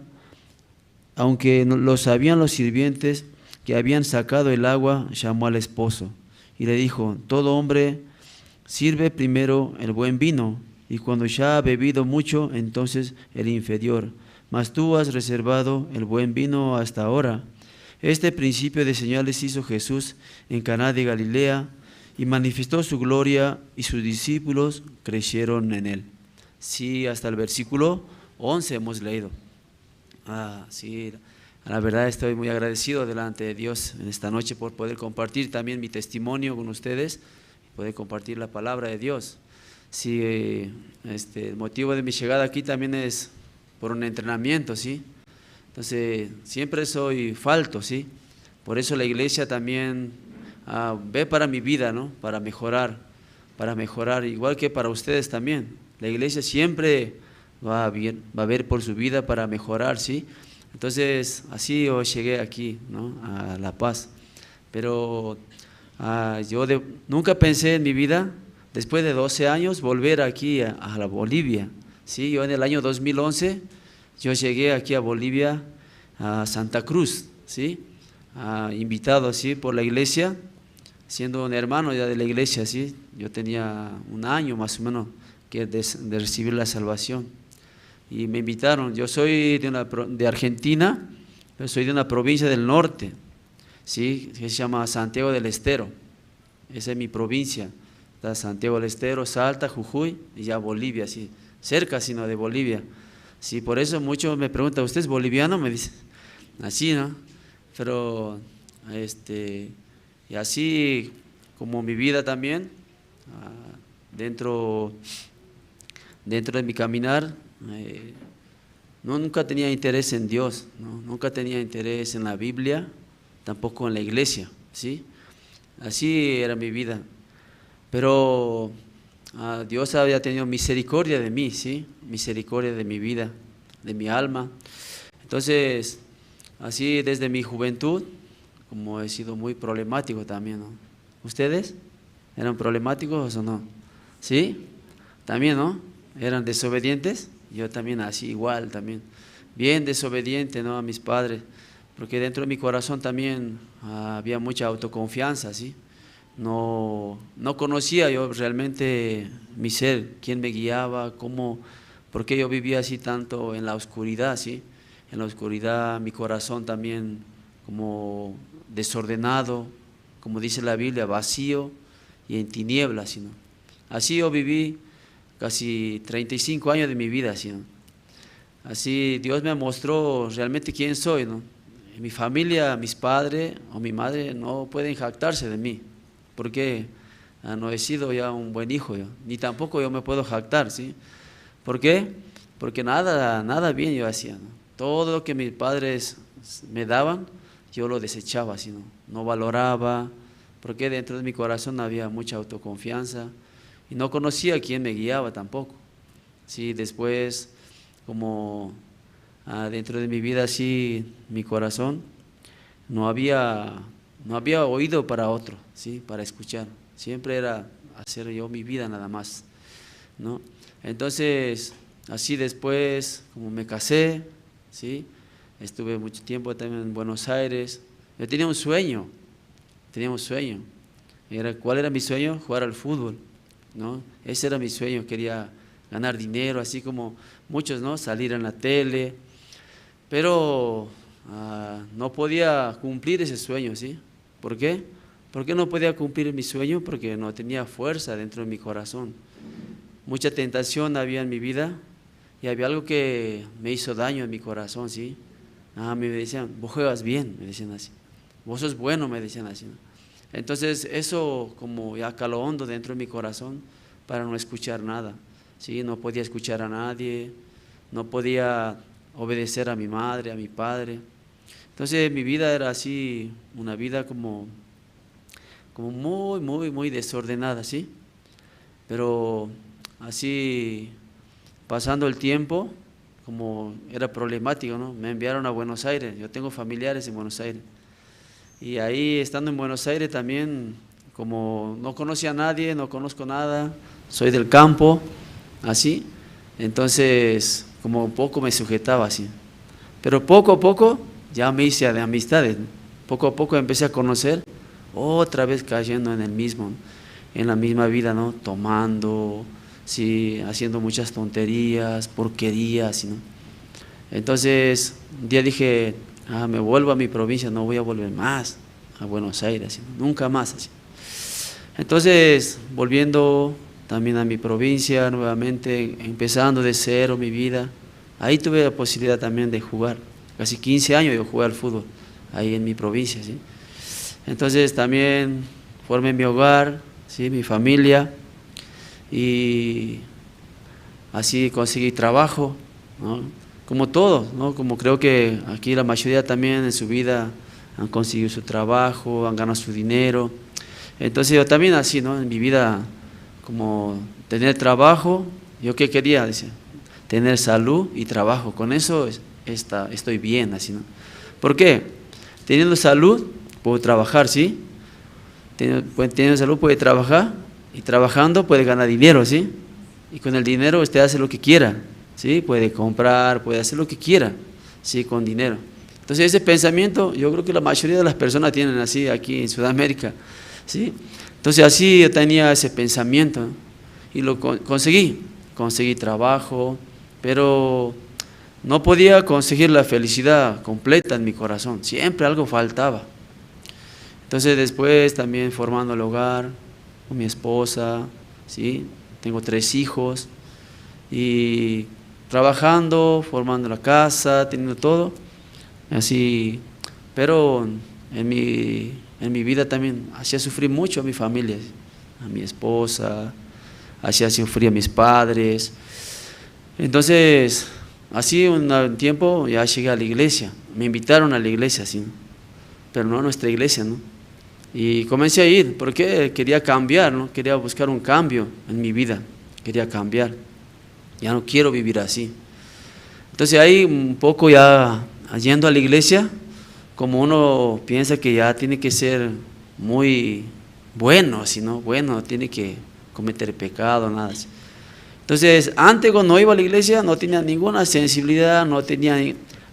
aunque lo sabían los sirvientes que habían sacado el agua, llamó al esposo y le dijo: todo hombre sirve primero el buen vino, y cuando ya ha bebido mucho, entonces el inferior. Mas tú has reservado el buen vino hasta ahora. Este principio de señales hizo Jesús en Caná de Galilea, y manifestó su gloria, y sus discípulos creyeron en él. Sí, hasta el versículo 11 hemos leído. Sí, la verdad estoy muy agradecido delante de Dios en esta noche por poder compartir también mi testimonio con ustedes, poder compartir la palabra de Dios. Sí, el motivo de mi llegada aquí también es por un entrenamiento, ¿sí? Entonces, siempre soy falto, ¿sí? Por eso la iglesia también ve para mi vida, ¿no? Para mejorar, igual que para ustedes también. La iglesia siempre va a ver por su vida para mejorar, ¿sí? Entonces, así yo llegué aquí, ¿no? A La Paz. Pero yo nunca pensé en mi vida, después de 12 años, volver aquí a la Bolivia, ¿sí? Yo en el año 2011, yo llegué aquí a Bolivia, a Santa Cruz, ¿sí? Invitado, ¿sí? Por la iglesia, siendo un hermano ya de la iglesia, ¿sí? Yo tenía un año más o menos que de recibir la salvación. Y me invitaron. Yo soy de Argentina, pero soy de una provincia del norte, ¿sí? Que se llama Santiago del Estero. Esa es mi provincia. Está Santiago del Estero, Salta, Jujuy y ya Bolivia, ¿sí? Cerca sino de Bolivia. Sí, por eso muchos me preguntan: ¿usted es boliviano? Me dicen así, ¿no? Pero y así como mi vida también, dentro de mi caminar, nunca tenía interés en Dios, ¿no? Nunca tenía interés en la Biblia, tampoco en la iglesia, ¿sí? Así era mi vida. Pero Dios había tenido misericordia de mí, ¿sí? Misericordia de mi vida, de mi alma. Entonces, así desde mi juventud, como he sido muy problemático también, ¿no? ¿Ustedes eran problemáticos o no? ¿Sí? También, ¿no? ¿Eran desobedientes? Yo también así, igual también. Bien desobediente, ¿no? A mis padres, porque dentro de mi corazón también había mucha autoconfianza, ¿sí? No conocía yo realmente mi ser, quién me guiaba, por qué yo vivía así tanto en la oscuridad, ¿sí? En la oscuridad, mi corazón también como desordenado, como dice la Biblia, vacío y en tinieblas, ¿sí, no? Así yo viví casi 35 años de mi vida, ¿sí, no? Así Dios me mostró realmente quién soy, ¿no? En mi familia, mis padres o mi madre no pueden jactarse de mí, porque no he sido ya un buen hijo, yo, ni tampoco yo me puedo jactar, ¿sí? ¿Por qué? Porque nada bien yo hacía, ¿no? Todo lo que mis padres me daban, yo lo desechaba, ¿sí? No valoraba, porque dentro de mi corazón había mucha autoconfianza y no conocía a quién me guiaba tampoco, ¿sí? Después, como dentro de mi vida, así, mi corazón, no había oído para otro, ¿sí? Para escuchar, siempre era hacer yo mi vida nada más, ¿no? Entonces, así después, como me casé, ¿sí? Estuve mucho tiempo también en Buenos Aires. Yo tenía un sueño. ¿Cuál era mi sueño? Jugar al fútbol, ¿no? Ese era mi sueño, quería ganar dinero, así como muchos, ¿no? Salir en la tele. pero no podía cumplir ese sueño, ¿sí? ¿Por qué? ¿Por qué no podía cumplir mi sueño? Porque no tenía fuerza dentro de mi corazón. Mucha tentación había en mi vida y había algo que me hizo daño en mi corazón, ¿sí? Me decían, vos juegas bien, me decían así. Vos sos bueno, me decían así, ¿no? Entonces eso como ya caló hondo dentro de mi corazón para no escuchar nada, ¿sí? No podía escuchar a nadie, no podía obedecer a mi madre, a mi padre. Entonces mi vida era así, una vida como muy desordenada, ¿sí? Pero así, pasando el tiempo, como era problemático, ¿no? Me enviaron a Buenos Aires, yo tengo familiares en Buenos Aires. Y ahí, estando en Buenos Aires también, como no conocía a nadie, no conozco nada, soy del campo, así, entonces como poco me sujetaba así. Pero poco a poco ya me hice de amistades, poco a poco empecé a conocer, otra vez cayendo en el mismo, en la misma vida, ¿no? Tomando, sí, haciendo muchas tonterías, porquerías, ¿no? Entonces un día dije, me vuelvo a mi provincia, no voy a volver más a Buenos Aires, ¿sí? Nunca más así. Entonces volviendo también a mi provincia nuevamente, empezando de cero mi vida, ahí tuve la posibilidad también de jugar, casi 15 años yo jugué al fútbol, ahí en mi provincia, ¿sí? Entonces también formé mi hogar, ¿sí? Mi familia, y así conseguí trabajo, ¿no? Como todos, ¿no? Como creo que aquí la mayoría también en su vida han conseguido su trabajo, han ganado su dinero. Entonces yo también así, ¿no? En mi vida, como tener trabajo, yo qué quería, dice, tener salud y trabajo, con eso estoy bien, así, ¿no? ¿Por qué? Teniendo salud puedo trabajar, ¿sí? Teniendo salud puede trabajar, y trabajando puede ganar dinero, ¿sí? Y con el dinero usted hace lo que quiera, ¿sí? Puede comprar, puede hacer lo que quiera, ¿sí? Con dinero. Entonces ese pensamiento yo creo que la mayoría de las personas tienen así aquí en Sudamérica, ¿sí? Entonces así yo tenía ese pensamiento, ¿no? Y lo conseguí trabajo, pero no podía conseguir la felicidad completa en mi corazón, siempre algo faltaba. Entonces después también formando el hogar con mi esposa, ¿sí? Tengo 3 hijos y trabajando, formando la casa, teniendo todo, así, pero en mi vida también hacía sufrir mucho a mi familia, a mi esposa, hacía sufrir a mis padres. Entonces, así un tiempo ya llegué a la iglesia, me invitaron a la iglesia, ¿sí? Pero no a nuestra iglesia, ¿no? Y comencé a ir porque quería cambiar, ¿no? Quería buscar un cambio en mi vida, quería cambiar, ya no quiero vivir así. Entonces ahí un poco ya yendo a la iglesia, como uno piensa que ya tiene que ser muy bueno, así, ¿no? Bueno, tiene que cometer pecado, nada así. Entonces antes cuando iba a la iglesia no tenía ninguna sensibilidad, no tenía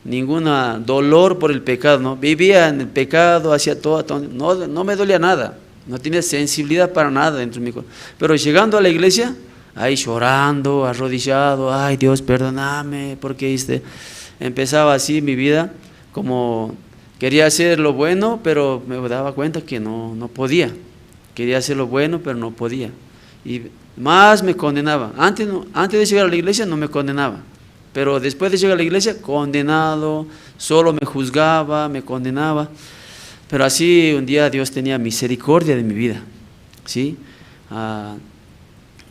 ningún dolor por el pecado, ¿no? Vivía en el pecado, hacía todo, no me dolía nada, no tenía sensibilidad para nada dentro de mi corazón. Pero llegando a la iglesia, ahí llorando, arrodillado, ay Dios, perdóname, porque empezaba así mi vida, como quería hacer lo bueno, pero me daba cuenta que no podía. Quería hacer lo bueno, pero no podía. Y más me condenaba. Antes de llegar a la iglesia no me condenaba. Pero después de llegar a la iglesia, condenado, solo me juzgaba, me condenaba. Pero así un día Dios tenía misericordia de mi vida, ¿sí?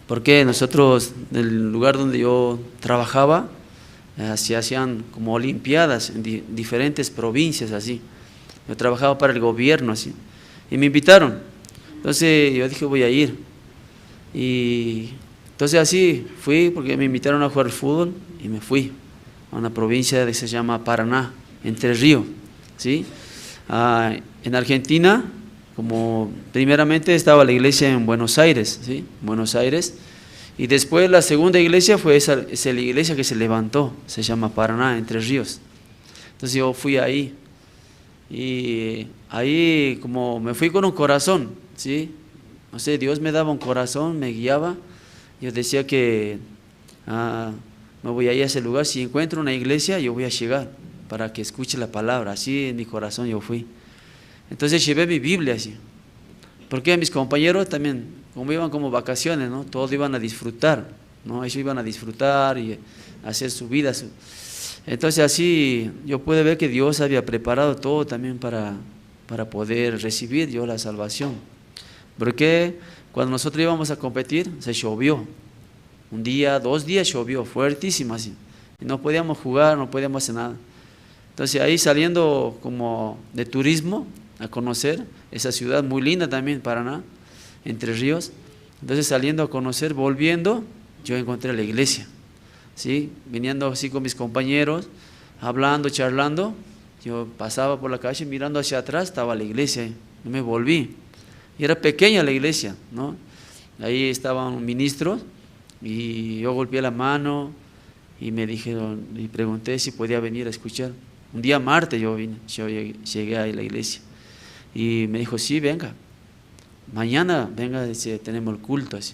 Porque nosotros, en el lugar donde yo trabajaba, se hacían como olimpiadas en diferentes provincias, así. Yo trabajaba para el gobierno, así. Y me invitaron. Entonces yo dije, voy a ir. Y entonces así fui, porque me invitaron a jugar fútbol, y me fui a una provincia que se llama Paraná, Entre Ríos, ¿sí? En Argentina, como primeramente estaba la iglesia en Buenos Aires, ¿sí? Buenos Aires, y después la segunda iglesia fue esa la iglesia que se levantó, se llama Paraná, Entre Ríos. Entonces yo fui ahí, y ahí como me fui con un corazón, ¿sí? No sé, Dios me daba un corazón, me guiaba. Yo decía que me voy a ir a ese lugar, si encuentro una iglesia yo voy a llegar, para que escuche la palabra. Así en mi corazón yo fui. Entonces llevé mi Biblia así. Porque mis compañeros también, como iban como vacaciones, ¿no? Todos iban a disfrutar, ¿no? Ellos iban a disfrutar y hacer su vida. Entonces así yo pude ver que Dios había preparado todo también para poder recibir yo la salvación. Porque cuando nosotros íbamos a competir, se llovió. Un día, 2 días llovió, fuertísimo así. Y no podíamos jugar, no podíamos hacer nada. Entonces ahí saliendo como de turismo a conocer esa ciudad muy linda también, Paraná, Entre Ríos. Entonces saliendo a conocer, volviendo, yo encontré la iglesia, ¿sí? Viniendo así con mis compañeros, hablando, charlando, yo pasaba por la calle mirando hacia atrás, estaba la iglesia, yo me volví. Y era pequeña la iglesia, ¿no? Ahí estaban ministros y yo golpeé la mano y me dijeron, y pregunté si podía venir a escuchar. Un día martes yo vine, yo llegué a la iglesia y me dijo, sí, venga, mañana venga, dice, tenemos el culto así.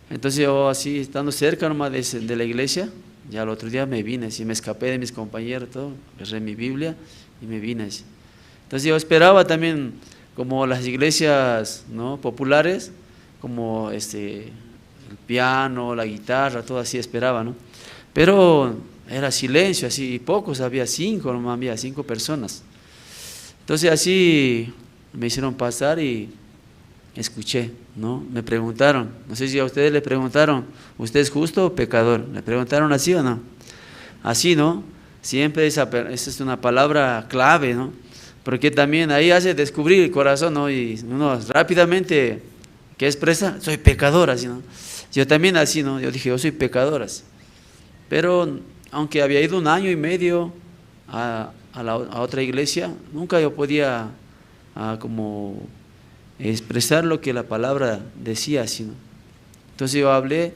Entonces yo así, estando cerca nomás de la iglesia, ya el otro día me vine, así, me escapé de mis compañeros, todo, agarré mi Biblia y me vine así. Entonces yo esperaba también, como las iglesias, ¿no?, populares, como el piano, la guitarra, todo así esperaba, ¿no? Pero era silencio, así, y pocos, había 5, nomás había 5 personas. Entonces así me hicieron pasar y escuché, ¿no? Me preguntaron, no sé si a ustedes le preguntaron, ¿usted es justo o pecador? ¿Le preguntaron así o no? Así, ¿no? Siempre esa es una palabra clave, ¿no? Porque también ahí hace descubrir el corazón, ¿no? Y uno rápidamente, ¿qué expresa? Soy pecador, así, ¿no? Yo también así, ¿no? Yo dije, yo soy pecador, así. Pero aunque había ido 1 año y medio a otra iglesia, nunca yo podía como expresar lo que la palabra decía, así, ¿no? Entonces yo hablé,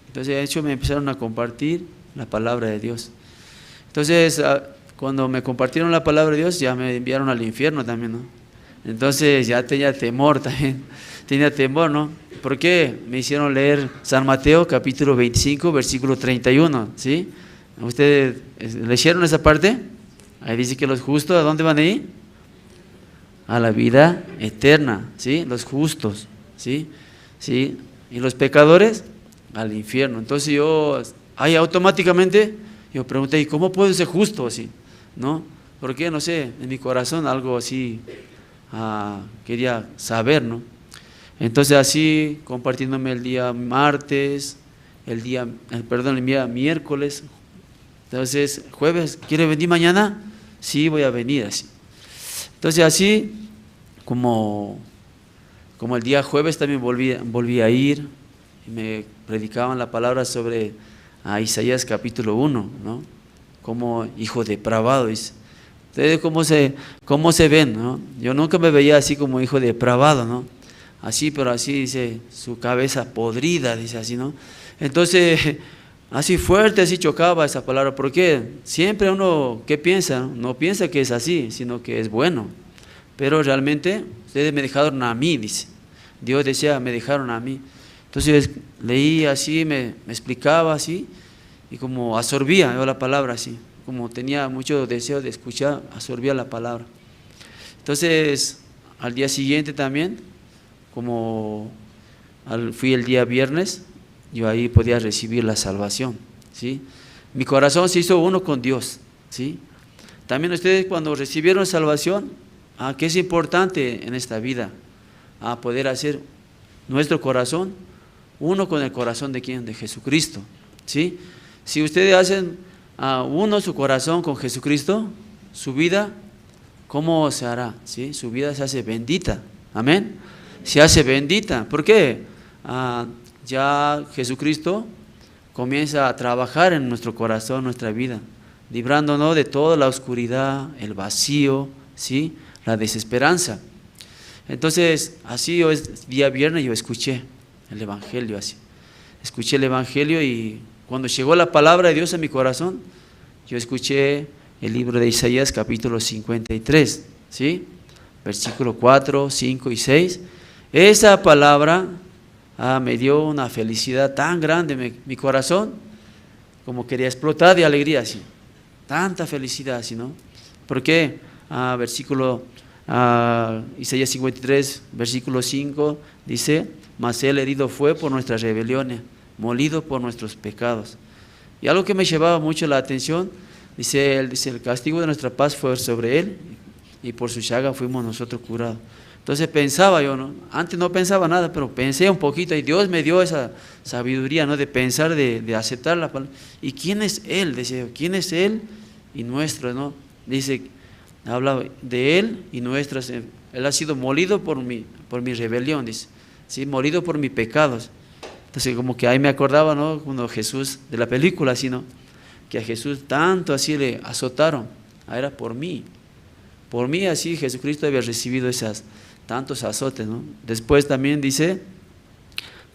entonces de hecho me empezaron a compartir la palabra de Dios. Entonces cuando me compartieron la palabra de Dios, ya me enviaron al infierno también, ¿no? Entonces ya tenía temor también, tenía temor, ¿no? ¿Por qué? Me hicieron leer San Mateo capítulo 25, versículo 31, ¿sí? ¿Ustedes leyeron esa parte? Ahí dice que los justos, ¿a dónde van a ir? A la vida eterna, ¿sí? Los justos, ¿sí? ¿Sí? Y los pecadores al infierno. Entonces yo, ahí automáticamente, yo pregunté, ¿y cómo puedo ser justo así? ¿No? Porque, no sé, en mi corazón algo así quería saber, ¿no? Entonces así, compartiéndome el día martes, el día miércoles, entonces jueves, ¿quiere venir mañana? Sí, voy a venir así. Entonces así, como el día jueves también volví a ir, y me predicaban la palabra sobre Isaías capítulo 1, ¿no? Como hijo depravado, dice. Ustedes cómo se ven, ¿no? Yo nunca me veía así como hijo depravado, ¿no? Así, pero así dice, su cabeza podrida, dice así, ¿no? Entonces, así fuerte, así chocaba esa palabra. ¿Por qué? Siempre uno, ¿qué piensa? No piensa que es así, sino que es bueno. Pero realmente, ustedes me dejaron a mí, dice. Dios decía, me dejaron a mí. Entonces, leí así, me explicaba así, y como absorbía yo la palabra así. Como tenía mucho deseo de escuchar, absorbía la palabra. Entonces, al día siguiente también, como fui el día viernes, yo ahí podía recibir la salvación, ¿sí? Mi corazón se hizo uno con Dios, ¿sí? También ustedes cuando recibieron salvación, ¿qué es importante en esta vida? Poder hacer nuestro corazón uno con el corazón de ¿quién? De Jesucristo, ¿sí? Si ustedes hacen uno su corazón con Jesucristo, su vida, ¿cómo se hará? ¿Sí? Su vida se hace bendita, amén. Se hace bendita, ¿por qué? Ya Jesucristo comienza a trabajar en nuestro corazón, nuestra vida, librándonos de toda la oscuridad, el vacío, ¿sí? La desesperanza. Entonces, así yo el día viernes yo escuché el Evangelio, así. Escuché el Evangelio y cuando llegó la palabra de Dios a mi corazón, yo escuché el libro de Isaías capítulo 53, ¿sí? Versículo 4, 5 y 6. Esa palabra me dio una felicidad tan grande en mi corazón, como quería explotar de alegría así. tanta felicidad, ¿sí, no? ¿Por qué? Isaías 53, versículo 5, dice, mas él herido fue por nuestras rebeliones, molido por nuestros pecados. Y algo que me llevaba mucho la atención, dice, el castigo de nuestra paz fue sobre él, y por su llaga fuimos nosotros curados. Entonces pensaba yo, ¿no? Antes no pensaba nada, pero pensé un poquito, y Dios me dio esa sabiduría, ¿no? De pensar, de aceptar la palabra. ¿Y quién es Él? Decía yo, ¿quién es Él y nuestro, no? Dice, habla de Él y nuestras. Él ha sido molido por mi rebelión, dice, ¿sí? Molido por mis pecados. Entonces como que ahí me acordaba, ¿no? Cuando Jesús, de la película, así, ¿no? Que a Jesús tanto así le azotaron, era por mí. Por mí así Jesucristo había recibido tantos azotes, ¿no? Después también dice,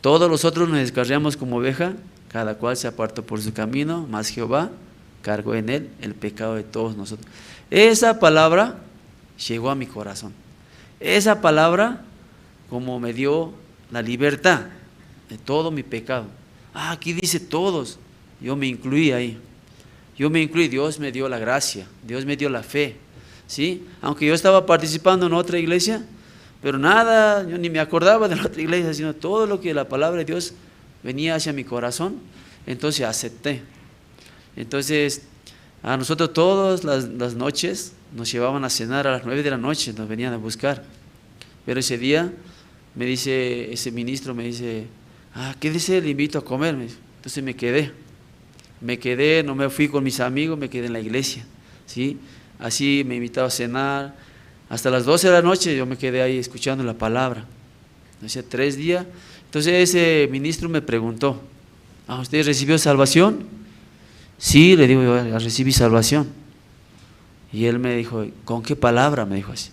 todos nosotros nos descarriamos como oveja, cada cual se apartó por su camino, mas Jehová cargó en él el pecado de todos nosotros. Esa palabra llegó a mi corazón. Esa palabra como me dio la libertad de todo mi pecado. Aquí dice todos, yo me incluí ahí. Yo me incluí, Dios me dio la gracia, Dios me dio la fe, ¿sí? Aunque yo estaba participando en otra iglesia, pero nada, yo ni me acordaba de la otra iglesia, sino todo lo que la palabra de Dios venía hacia mi corazón, entonces acepté. Entonces, a nosotros todas las noches nos llevaban a cenar a las 9 de la noche, nos venían a buscar. Pero ese día me dice, ese ministro me dice, quédese, le invito a comer. Entonces me quedé, no me fui con mis amigos, me quedé en la iglesia, ¿sí? Así me invitaba a cenar, hasta las 12 de la noche yo me quedé ahí escuchando la palabra, hacía 3 días. Entonces ese ministro me preguntó, ¿usted recibió salvación? Sí, le digo, yo recibí salvación. Y él me dijo, ¿con qué palabra? Me dijo así.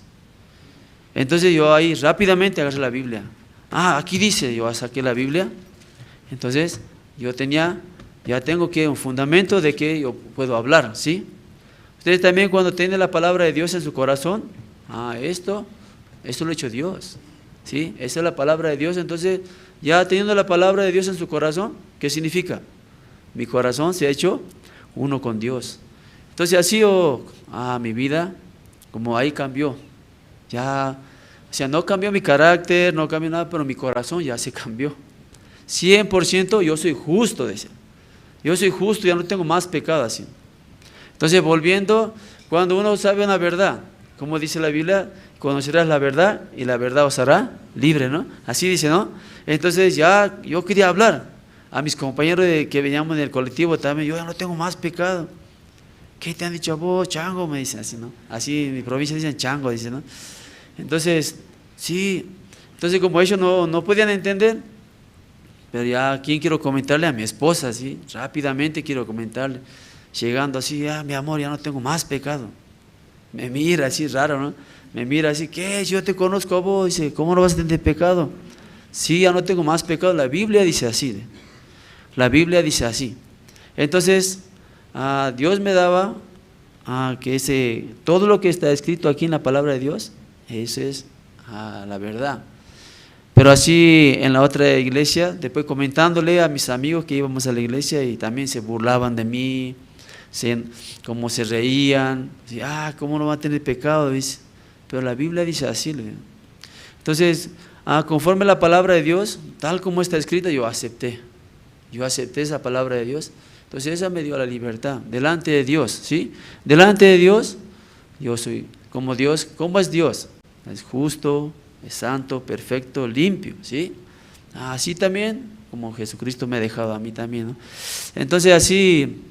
Entonces yo ahí rápidamente agarré la Biblia. Aquí dice, yo saqué la Biblia. Entonces yo ya tengo un fundamento de que yo puedo hablar, ¿sí? Ustedes también cuando tienen la palabra de Dios en su corazón, esto lo ha hecho Dios, ¿sí? Esa es la palabra de Dios. Entonces ya teniendo la palabra de Dios en su corazón, ¿qué significa? Mi corazón se ha hecho uno con Dios. Entonces así mi vida, como ahí cambió. Ya, o sea, no cambió mi carácter, no cambió nada, pero mi corazón ya se cambió. 100% yo soy justo, decía. Yo soy justo, ya no tengo más pecado así. Entonces volviendo, cuando uno sabe una verdad, como dice la Biblia, conocerás la verdad y la verdad os hará libre, ¿no? Así dice, ¿no? Entonces ya yo quería hablar a mis compañeros que veníamos en el colectivo también, yo ya no tengo más pecado. ¿Qué te han dicho a vos, chango? Me dicen así, ¿no? Así en mi provincia dicen chango, dicen, ¿no? Entonces, sí, entonces como ellos no podían entender, pero ya, ¿quién quiero comentarle? A mi esposa, ¿sí? Rápidamente quiero comentarle, llegando así, mi amor, ya no tengo más pecado. Me mira así raro, ¿no? Me mira así, ¿qué? Yo te conozco a vos, dice, ¿cómo no vas a tener pecado? Sí, ya no tengo más pecado, la Biblia dice así, la Biblia dice así. Entonces, Dios me daba que todo lo que está escrito aquí en la palabra de Dios, eso es la verdad. Pero así en la otra iglesia, después comentándole a mis amigos que íbamos a la iglesia y también se burlaban de mí, como se reían, así, ¿cómo no va a tener pecado? Dice. Pero la Biblia dice así. Entonces, conforme la palabra de Dios, tal como está escrita, yo acepté esa palabra de Dios. Entonces esa me dio la libertad, delante de Dios, ¿sí? Delante de Dios, yo soy como Dios. ¿Cómo es Dios? Es justo, es santo, perfecto, limpio, ¿sí? Así también, como Jesucristo me ha dejado a mí también, ¿no? Entonces así,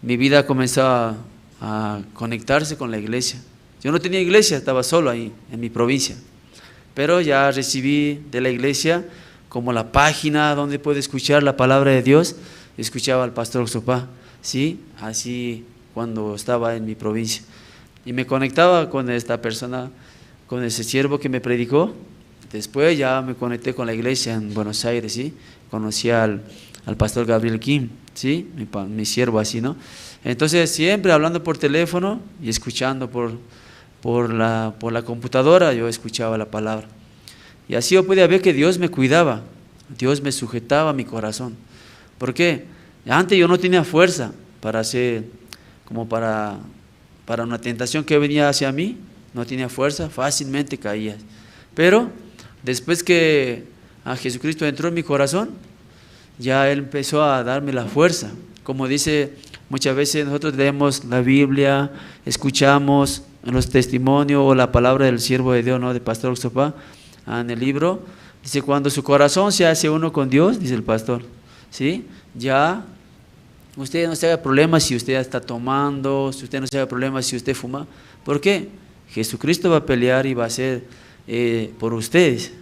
mi vida comenzó a conectarse con la iglesia. Yo no tenía iglesia, estaba solo ahí, en mi provincia. Pero ya recibí de la iglesia como la página donde puedo escuchar la palabra de Dios. Escuchaba al pastor Oxopá, ¿sí? Así cuando estaba en mi provincia. Y me conectaba con esta persona, con ese siervo que me predicó. Después ya me conecté con la iglesia en Buenos Aires, ¿sí? Conocí al pastor Gabriel Kim, ¿sí? Mi siervo así, ¿no? Entonces siempre hablando por teléfono y escuchando por la computadora, yo escuchaba la palabra. Y así yo podía ver que Dios me cuidaba, Dios me sujetaba mi corazón. ¿Por qué? Antes yo no tenía fuerza para como para una tentación que venía hacia mí, no tenía fuerza, fácilmente caía. Pero después que a Jesucristo entró en mi corazón, ya Él empezó a darme la fuerza. Como dice, muchas veces nosotros leemos la Biblia, escuchamos los testimonios o la palabra del siervo de Dios, ¿no? De Pastor Oxopa, en el libro, dice, cuando su corazón se hace uno con Dios, dice el pastor, ¿sí? Ya usted no se haga problemas si usted está tomando, si usted no se haga problemas si usted fuma. ¿Por qué? Jesucristo va a pelear y va a hacer por ustedes.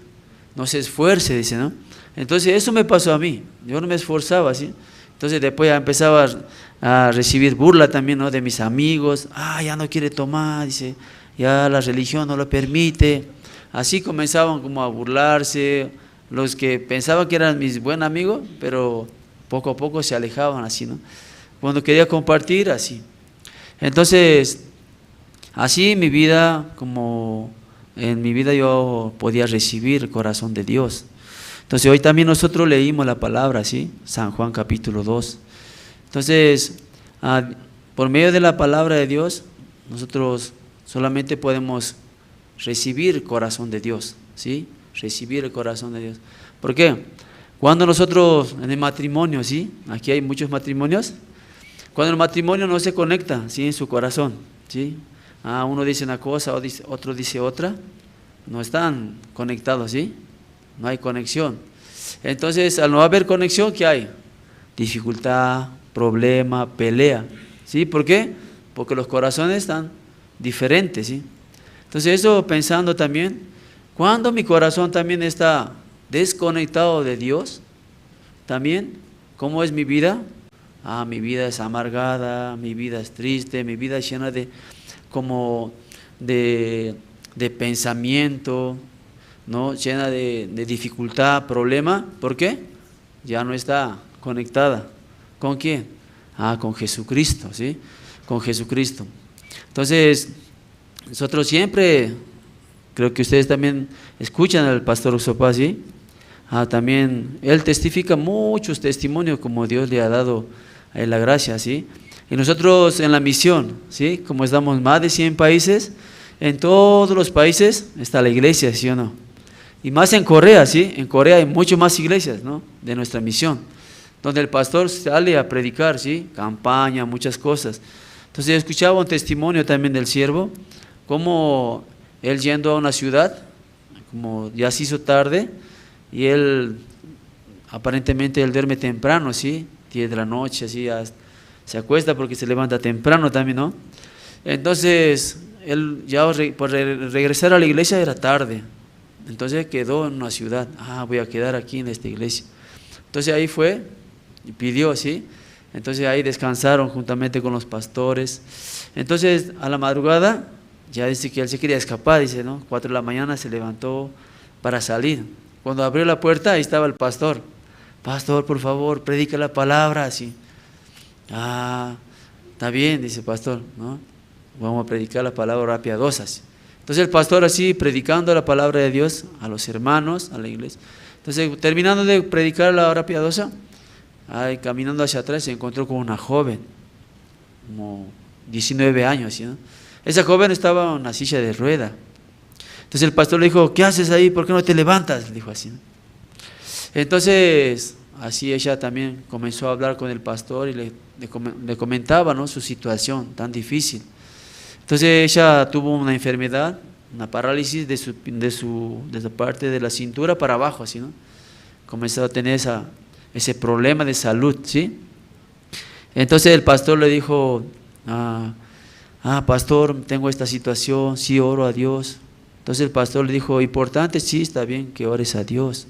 No se esfuerce, dice, ¿no? Entonces eso me pasó a mí, yo no me esforzaba, ¿sí? Entonces después ya empezaba a recibir burla también, ¿no? De mis amigos, ya no quiere tomar, dice, ya la religión no lo permite. Así comenzaban como a burlarse, los que pensaban que eran mis buenos amigos, pero poco a poco se alejaban así, ¿no? Cuando quería compartir, así. Entonces, así mi vida, como en mi vida yo podía recibir el corazón de Dios. Entonces hoy también nosotros leímos la palabra, ¿sí? San Juan capítulo 2. Entonces, por medio de la palabra de Dios, nosotros solamente podemos recibir el corazón de Dios, ¿sí? Recibir el corazón de Dios. ¿Por qué? Cuando nosotros en el matrimonio, ¿sí? Aquí hay muchos matrimonios. Cuando el matrimonio no se conecta, ¿sí? En su corazón, ¿sí? Uno dice una cosa, otro dice otra, no están conectados, ¿sí? No hay conexión. Entonces, al no haber conexión, ¿qué hay? Dificultad, problema, pelea, ¿sí? ¿Por qué? Porque los corazones están diferentes, ¿sí? Entonces, eso pensando también, cuando mi corazón también está desconectado de Dios, también, ¿cómo es mi vida? Mi vida es amargada, mi vida es triste, mi vida es llena de pensamiento, ¿no? Llena de dificultad, problema. ¿Por qué? Ya no está conectada. ¿Con quién? Con Jesucristo, ¿sí? Con Jesucristo. Entonces, nosotros siempre, creo que ustedes también escuchan al pastor Oxopa, ¿sí? También él testifica muchos testimonios como Dios le ha dado a él la gracia, ¿sí? Y nosotros en la misión, ¿sí? Como estamos más de 100 países, en todos los países está la iglesia, ¿sí o no? Y más en Corea, ¿sí? En Corea hay mucho más iglesias, ¿no? De nuestra misión, donde el pastor sale a predicar, ¿sí? Campaña, muchas cosas. Entonces yo escuchaba un testimonio también del siervo, como él yendo a una ciudad, como ya se hizo tarde, y él, aparentemente él duerme temprano, ¿sí? 10 de la noche, así, se acuesta porque se levanta temprano también, ¿no? Entonces, él ya por regresar a la iglesia era tarde, entonces quedó en una ciudad, voy a quedar aquí en esta iglesia. Entonces ahí fue y pidió, ¿sí? Entonces ahí descansaron juntamente con los pastores. Entonces a la madrugada, ya dice que él se quería escapar, dice, ¿no? 4 de la mañana se levantó para salir. Cuando abrió la puerta, ahí estaba el pastor. Pastor, por favor, predica la palabra, así. Está bien, dice el pastor, ¿no? Vamos a predicar la palabra piadosa. Entonces el pastor así, predicando la palabra de Dios a los hermanos, a la iglesia. Entonces, terminando de predicar la hora piadosa, caminando hacia atrás, se encontró con una joven, como 19 años, ¿sí, no? Esa joven estaba en una silla de rueda. Entonces el pastor le dijo, ¿qué haces ahí? ¿Por qué no te levantas? Le dijo así, ¿no? Entonces, así ella también comenzó a hablar con el pastor y le comentaba, ¿no? Su situación tan difícil. Entonces ella tuvo una enfermedad, una parálisis de la parte de la cintura para abajo, así, ¿no? Comenzó a tener ese problema de salud, ¿sí? Entonces el pastor le dijo, pastor, tengo esta situación, sí oro a Dios. Entonces el pastor le dijo, importante, sí, está bien que ores a Dios,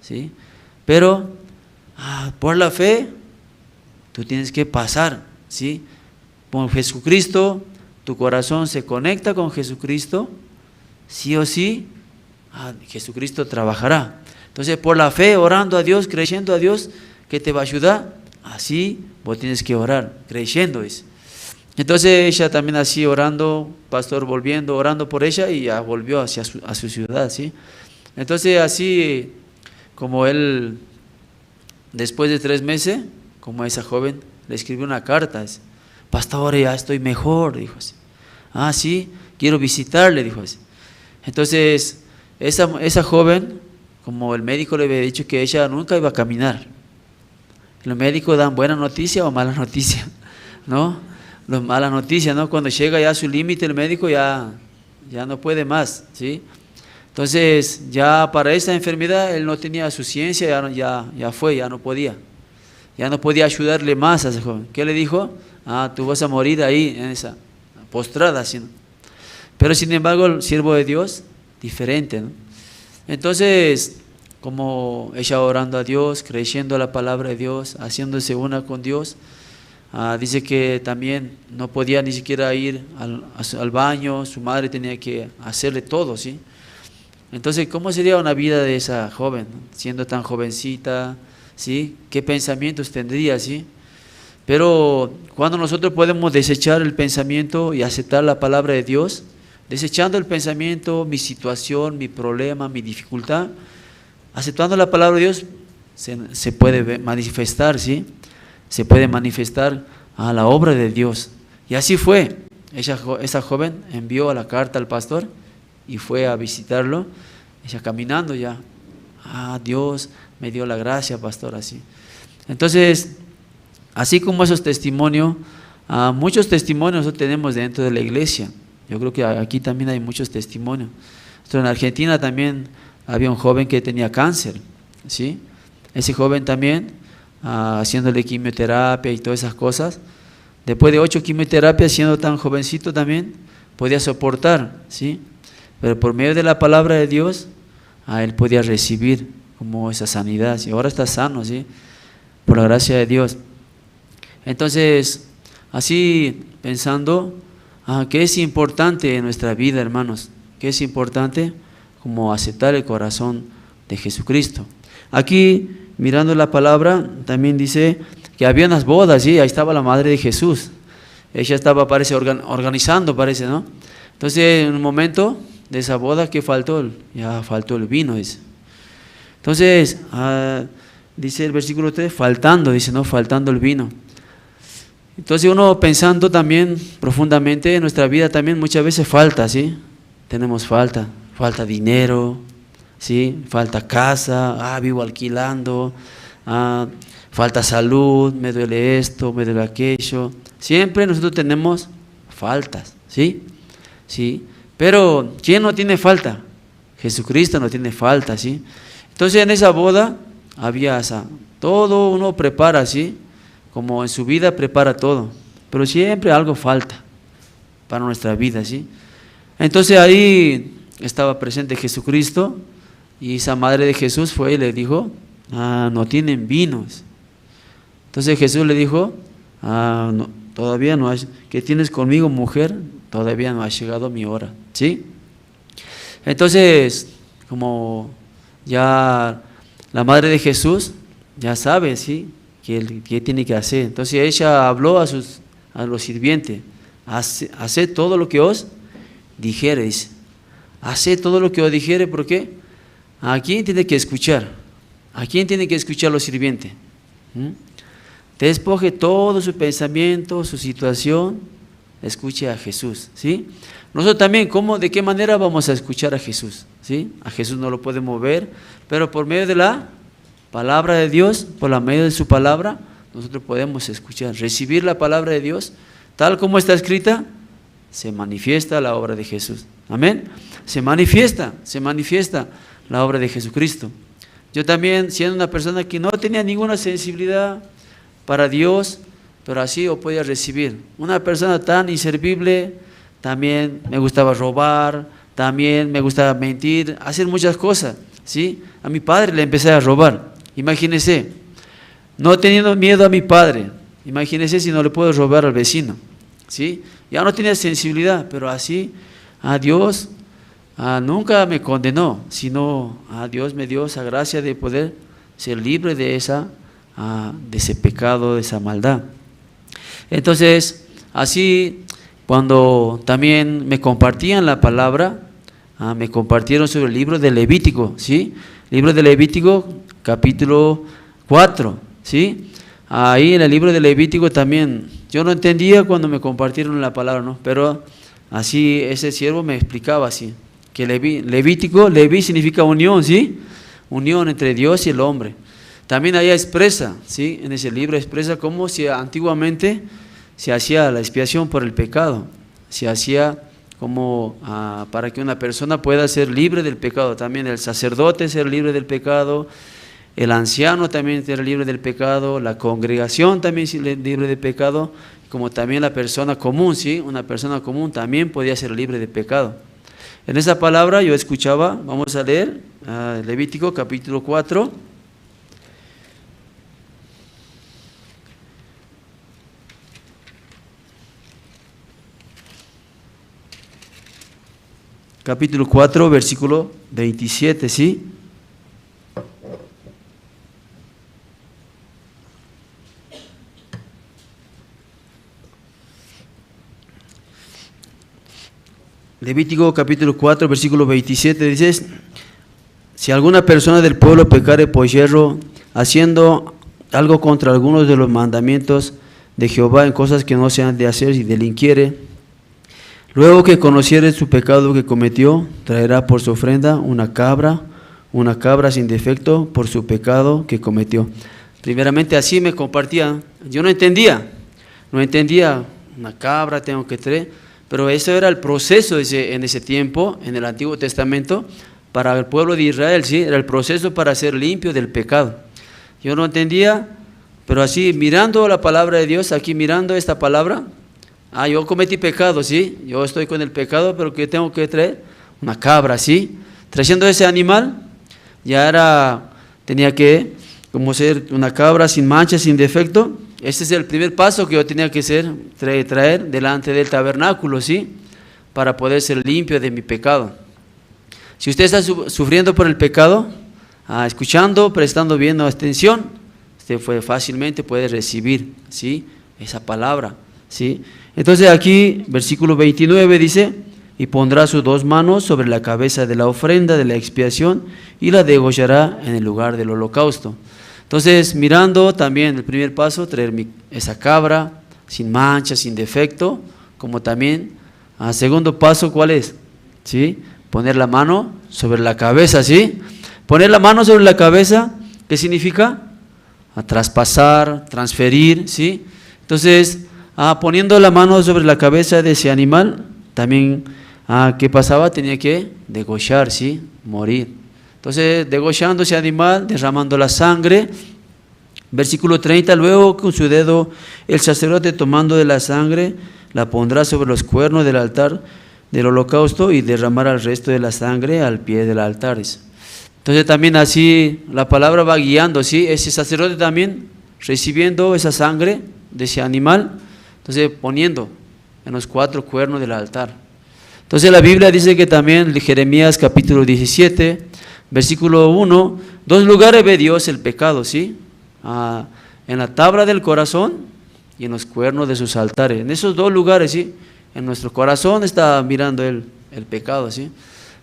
¿sí? Pero por la fe, tú tienes que pasar, ¿sí? Con Jesucristo, tu corazón se conecta con Jesucristo, sí o sí, Jesucristo trabajará. Entonces por la fe, orando a Dios, creyendo a Dios que te va a ayudar, así vos tienes que orar, creyendo eso. Entonces ella también así orando, pastor volviendo, orando por ella y ya volvió a su ciudad, ¿sí? Entonces así como él, después de 3 meses, como a esa joven, le escribió una carta, pastor, ya estoy mejor, dijo así. Ah, sí, quiero visitarle, dijo así. Entonces, esa joven, como el médico le había dicho que ella nunca iba a caminar. Los médicos dan buena noticia o mala noticia, ¿no? Los malas noticias, ¿no? Cuando llega ya a su límite el médico ya no puede más, ¿sí? Entonces, ya para esa enfermedad él no tenía su ciencia, ya fue, ya no podía. Ya no podía ayudarle más a ese joven. ¿Qué le dijo? Ah, tú vas a morir ahí, en esa postrada, ¿sí? Pero sin embargo, el siervo de Dios, diferente, ¿no? Entonces, como ella orando a Dios, creyendo la palabra de Dios, haciéndose una con Dios, dice que también no podía ni siquiera ir al baño, su madre tenía que hacerle todo, ¿sí? Entonces, ¿cómo sería una vida de esa joven, ¿no? Siendo tan jovencita, ¿sí? ¿Qué pensamientos tendría, sí? Pero cuando nosotros podemos desechar el pensamiento y aceptar la palabra de Dios, desechando el pensamiento, mi situación, mi problema, mi dificultad, aceptando la palabra de Dios, se puede manifestar, ¿sí? Se puede manifestar a la obra de Dios. Y así fue. Esa joven envió la carta al pastor y fue a visitarlo, ella caminando ya. Dios me dio la gracia, pastor, así. Entonces, así como esos testimonios, muchos testimonios nosotros tenemos dentro de la iglesia. Yo creo que aquí también hay muchos testimonios. Entonces, en Argentina también había un joven que tenía cáncer, ¿sí? Ese joven también, haciéndole quimioterapia y todas esas cosas, después de 8 quimioterapias, siendo tan jovencito también, podía soportar, ¿sí? Pero por medio de la palabra de Dios, él podía recibir como esa sanidad, y ahora está sano, ¿sí? Por la gracia de Dios. Entonces, así pensando, ¿qué es importante en nuestra vida, hermanos? ¿Qué es importante? Como aceptar el corazón de Jesucristo. Aquí, mirando la palabra, también dice que había unas bodas, ¿sí? Ahí estaba la madre de Jesús. Ella estaba, parece, organizando, parece, ¿no? Entonces, en un momento de esa boda, ¿qué faltó? Ya faltó el vino, dice. Entonces, dice el versículo 3, faltando, dice, ¿no? Faltando el vino. Entonces uno pensando también profundamente en nuestra vida también muchas veces falta, ¿sí? Tenemos falta dinero, ¿sí? Falta casa, vivo alquilando, falta salud, me duele esto, me duele aquello. Siempre nosotros tenemos faltas, ¿sí? ¿Sí? Pero ¿quién no tiene falta? Jesucristo no tiene falta, ¿sí? Entonces en esa boda había todo uno prepara, ¿sí? Como en su vida prepara todo, pero siempre algo falta para nuestra vida, ¿sí? Entonces ahí estaba presente Jesucristo y esa madre de Jesús fue y le dijo, no tienen vinos. Entonces Jesús le dijo, no, todavía no has, ¿qué tienes conmigo, mujer? Todavía no ha llegado mi hora, ¿sí? Entonces, como ya la madre de Jesús ya sabe, ¿sí? ¿Qué tiene que hacer? Entonces ella habló a los sirvientes, haced todo lo que os dijere, dice. Haced todo lo que os dijere, ¿por qué? ¿A quién tiene que escuchar? ¿A quién tiene que escuchar los sirvientes? Despoje todo su pensamiento, su situación, escuche a Jesús, ¿sí? Nosotros también, ¿de qué manera vamos a escuchar a Jesús? ¿Sí? A Jesús no lo podemos ver, pero por medio de la palabra de Dios, por la medio de su palabra, nosotros podemos escuchar, recibir la palabra de Dios, tal como está escrita, se manifiesta la obra de Jesús. Amén. Se manifiesta la obra de Jesucristo. Yo también, siendo una persona que no tenía ninguna sensibilidad para Dios, pero así yo podía recibir. Una persona tan inservible, también me gustaba robar, también me gustaba mentir, hacer muchas cosas, ¿sí? A mi padre le empecé a robar. Imagínese, no teniendo miedo a mi padre, imagínese si no le puedo robar al vecino, ¿sí? Ya no tenía sensibilidad, pero así a Dios nunca me condenó, sino a Dios me dio esa gracia de poder ser libre de ese pecado, de esa maldad. Entonces, así cuando también me compartían la palabra, me compartieron sobre el libro de Levítico, ¿sí? Libro de Levítico, capítulo 4, ¿sí? Ahí en el libro de Levítico también yo no entendía cuando me compartieron la palabra, ¿no? Pero así ese siervo me explicaba así, que Leví significa unión, ¿sí? Unión entre Dios y el hombre. También ahí expresa, ¿sí? En ese libro expresa cómo antiguamente se hacía la expiación por el pecado, se hacía como para que una persona pueda ser libre del pecado, también el sacerdote ser libre del pecado, el anciano también ser libre del pecado, la congregación también ser libre del pecado, como también la persona común, ¿sí? Una persona común también podía ser libre de pecado. En esa palabra yo escuchaba, vamos a leer Levítico capítulo 4. Capítulo 4, versículo 27, ¿sí? Levítico capítulo 4, versículo 27 dice: si alguna persona del pueblo pecare por yerro, haciendo algo contra algunos de los mandamientos de Jehová en cosas que no se han de hacer y delinquiere, luego que conociere su pecado que cometió, traerá por su ofrenda una cabra sin defecto por su pecado que cometió. Primeramente así me compartía, yo no entendía, una cabra tengo que traer, pero eso era el proceso en ese tiempo, en el Antiguo Testamento, para el pueblo de Israel, ¿sí? Era el proceso para ser limpio del pecado. Yo no entendía, pero así mirando la palabra de Dios, aquí mirando esta palabra, yo cometí pecado, ¿sí? Yo estoy con el pecado, pero que tengo que traer una cabra, ¿sí? Trayendo ese animal, tenía que como ser una cabra sin mancha, sin defecto. Este es el primer paso que yo tenía que traer delante del tabernáculo, ¿sí? Para poder ser limpio de mi pecado. Si usted está sufriendo por el pecado, escuchando, prestando bien atención, usted fácilmente puede recibir, ¿sí? Esa palabra, ¿sí? Entonces aquí, versículo 29 dice: y pondrá sus dos manos sobre la cabeza de la ofrenda de la expiación y la degollará en el lugar del holocausto. Entonces, mirando también el primer paso, traer esa cabra sin mancha, sin defecto, como también, segundo paso, ¿cuál es? ¿Sí? Poner la mano sobre la cabeza, ¿sí? Poner la mano sobre la cabeza, ¿qué significa? Traspasar, transferir, ¿sí? Entonces, poniendo la mano sobre la cabeza de ese animal, también, ¿qué pasaba? Tenía que degollar, ¿sí? Morir. Entonces, degollando ese animal, derramando la sangre. Versículo 30, luego con su dedo el sacerdote tomando de la sangre, la pondrá sobre los cuernos del altar del holocausto y derramará el resto de la sangre al pie del altar. Entonces también así la palabra va guiando, ¿sí? Ese sacerdote también recibiendo esa sangre de ese animal, entonces poniendo en los 4 cuernos del altar. Entonces la Biblia dice que también, Jeremías capítulo 17, versículo 1, 2 lugares ve Dios el pecado, ¿sí? En la tabla del corazón y en los cuernos de sus altares. En esos 2 lugares, ¿sí? En nuestro corazón está mirando el pecado, ¿sí?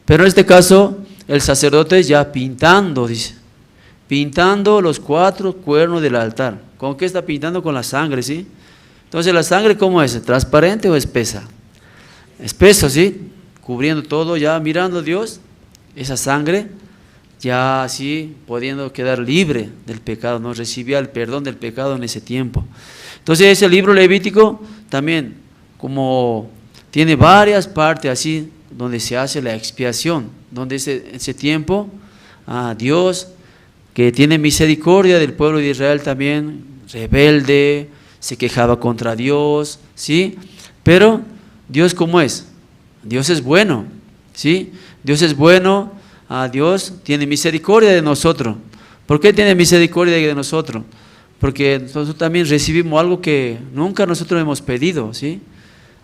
Pero en este caso, el sacerdote ya pintando, dice, pintando los 4 cuernos del altar. ¿Con qué está pintando? Con la sangre, ¿sí? Entonces, ¿la sangre cómo es? ¿Transparente o espesa? Espeso, ¿sí? Cubriendo todo, ya mirando a Dios, esa sangre, ya así pudiendo quedar libre del pecado, no recibía el perdón del pecado en ese tiempo. Entonces ese libro Levítico también como tiene varias partes así donde se hace la expiación, donde ese tiempo Dios que tiene misericordia del pueblo de Israel también, rebelde, se quejaba contra Dios, ¿sí? Pero Dios ¿cómo es? Dios es bueno, ¿sí? Dios es bueno. Dios tiene misericordia de nosotros. ¿Por qué tiene misericordia de nosotros? Porque nosotros también recibimos algo que nunca nosotros hemos pedido, ¿sí?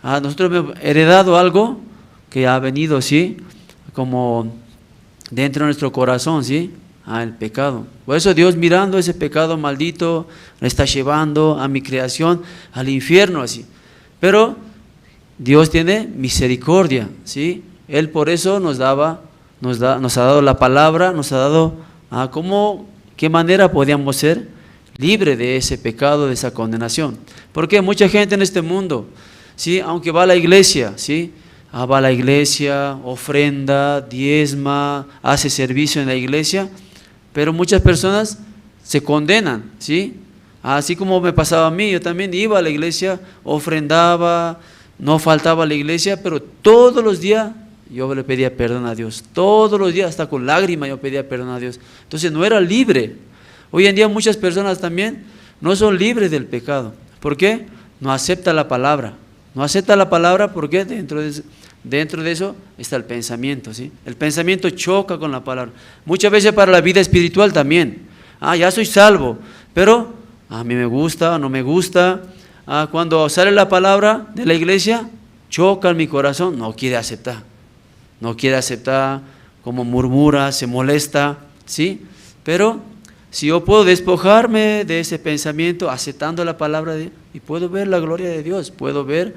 Nosotros hemos heredado algo que ha venido, ¿sí? Como dentro de nuestro corazón, ¿sí? El pecado. Por eso Dios mirando ese pecado maldito, le está llevando a mi creación al infierno, así. Pero Dios tiene misericordia, ¿sí? Él por eso nos ha dado la palabra, nos ha dado qué manera podíamos ser libre de ese pecado, de esa condenación. Porque mucha gente en este mundo, ¿sí? Aunque va a la iglesia, ¿sí? Va a la iglesia, ofrenda, diezma, hace servicio en la iglesia, pero muchas personas se condenan, ¿sí? Así como me pasaba a mí, yo también iba a la iglesia, ofrendaba, no faltaba a la iglesia, pero todos los días yo le pedía perdón a Dios. Todos los días, hasta con lágrimas, yo pedía perdón a Dios. Entonces no era libre. Hoy en día muchas personas también no son libres del pecado. ¿Por qué? No acepta la palabra. No acepta la palabra porque dentro de eso está el pensamiento, ¿sí? El pensamiento choca con la palabra. Muchas veces para la vida espiritual también. Ya soy salvo, pero a mí me gusta, no me gusta. Cuando sale la palabra de la iglesia, choca en mi corazón, no quiere aceptar. No quiere aceptar, como murmura, se molesta, ¿sí? Pero si yo puedo despojarme de ese pensamiento aceptando la palabra de Dios, y puedo ver la gloria de Dios, puedo ver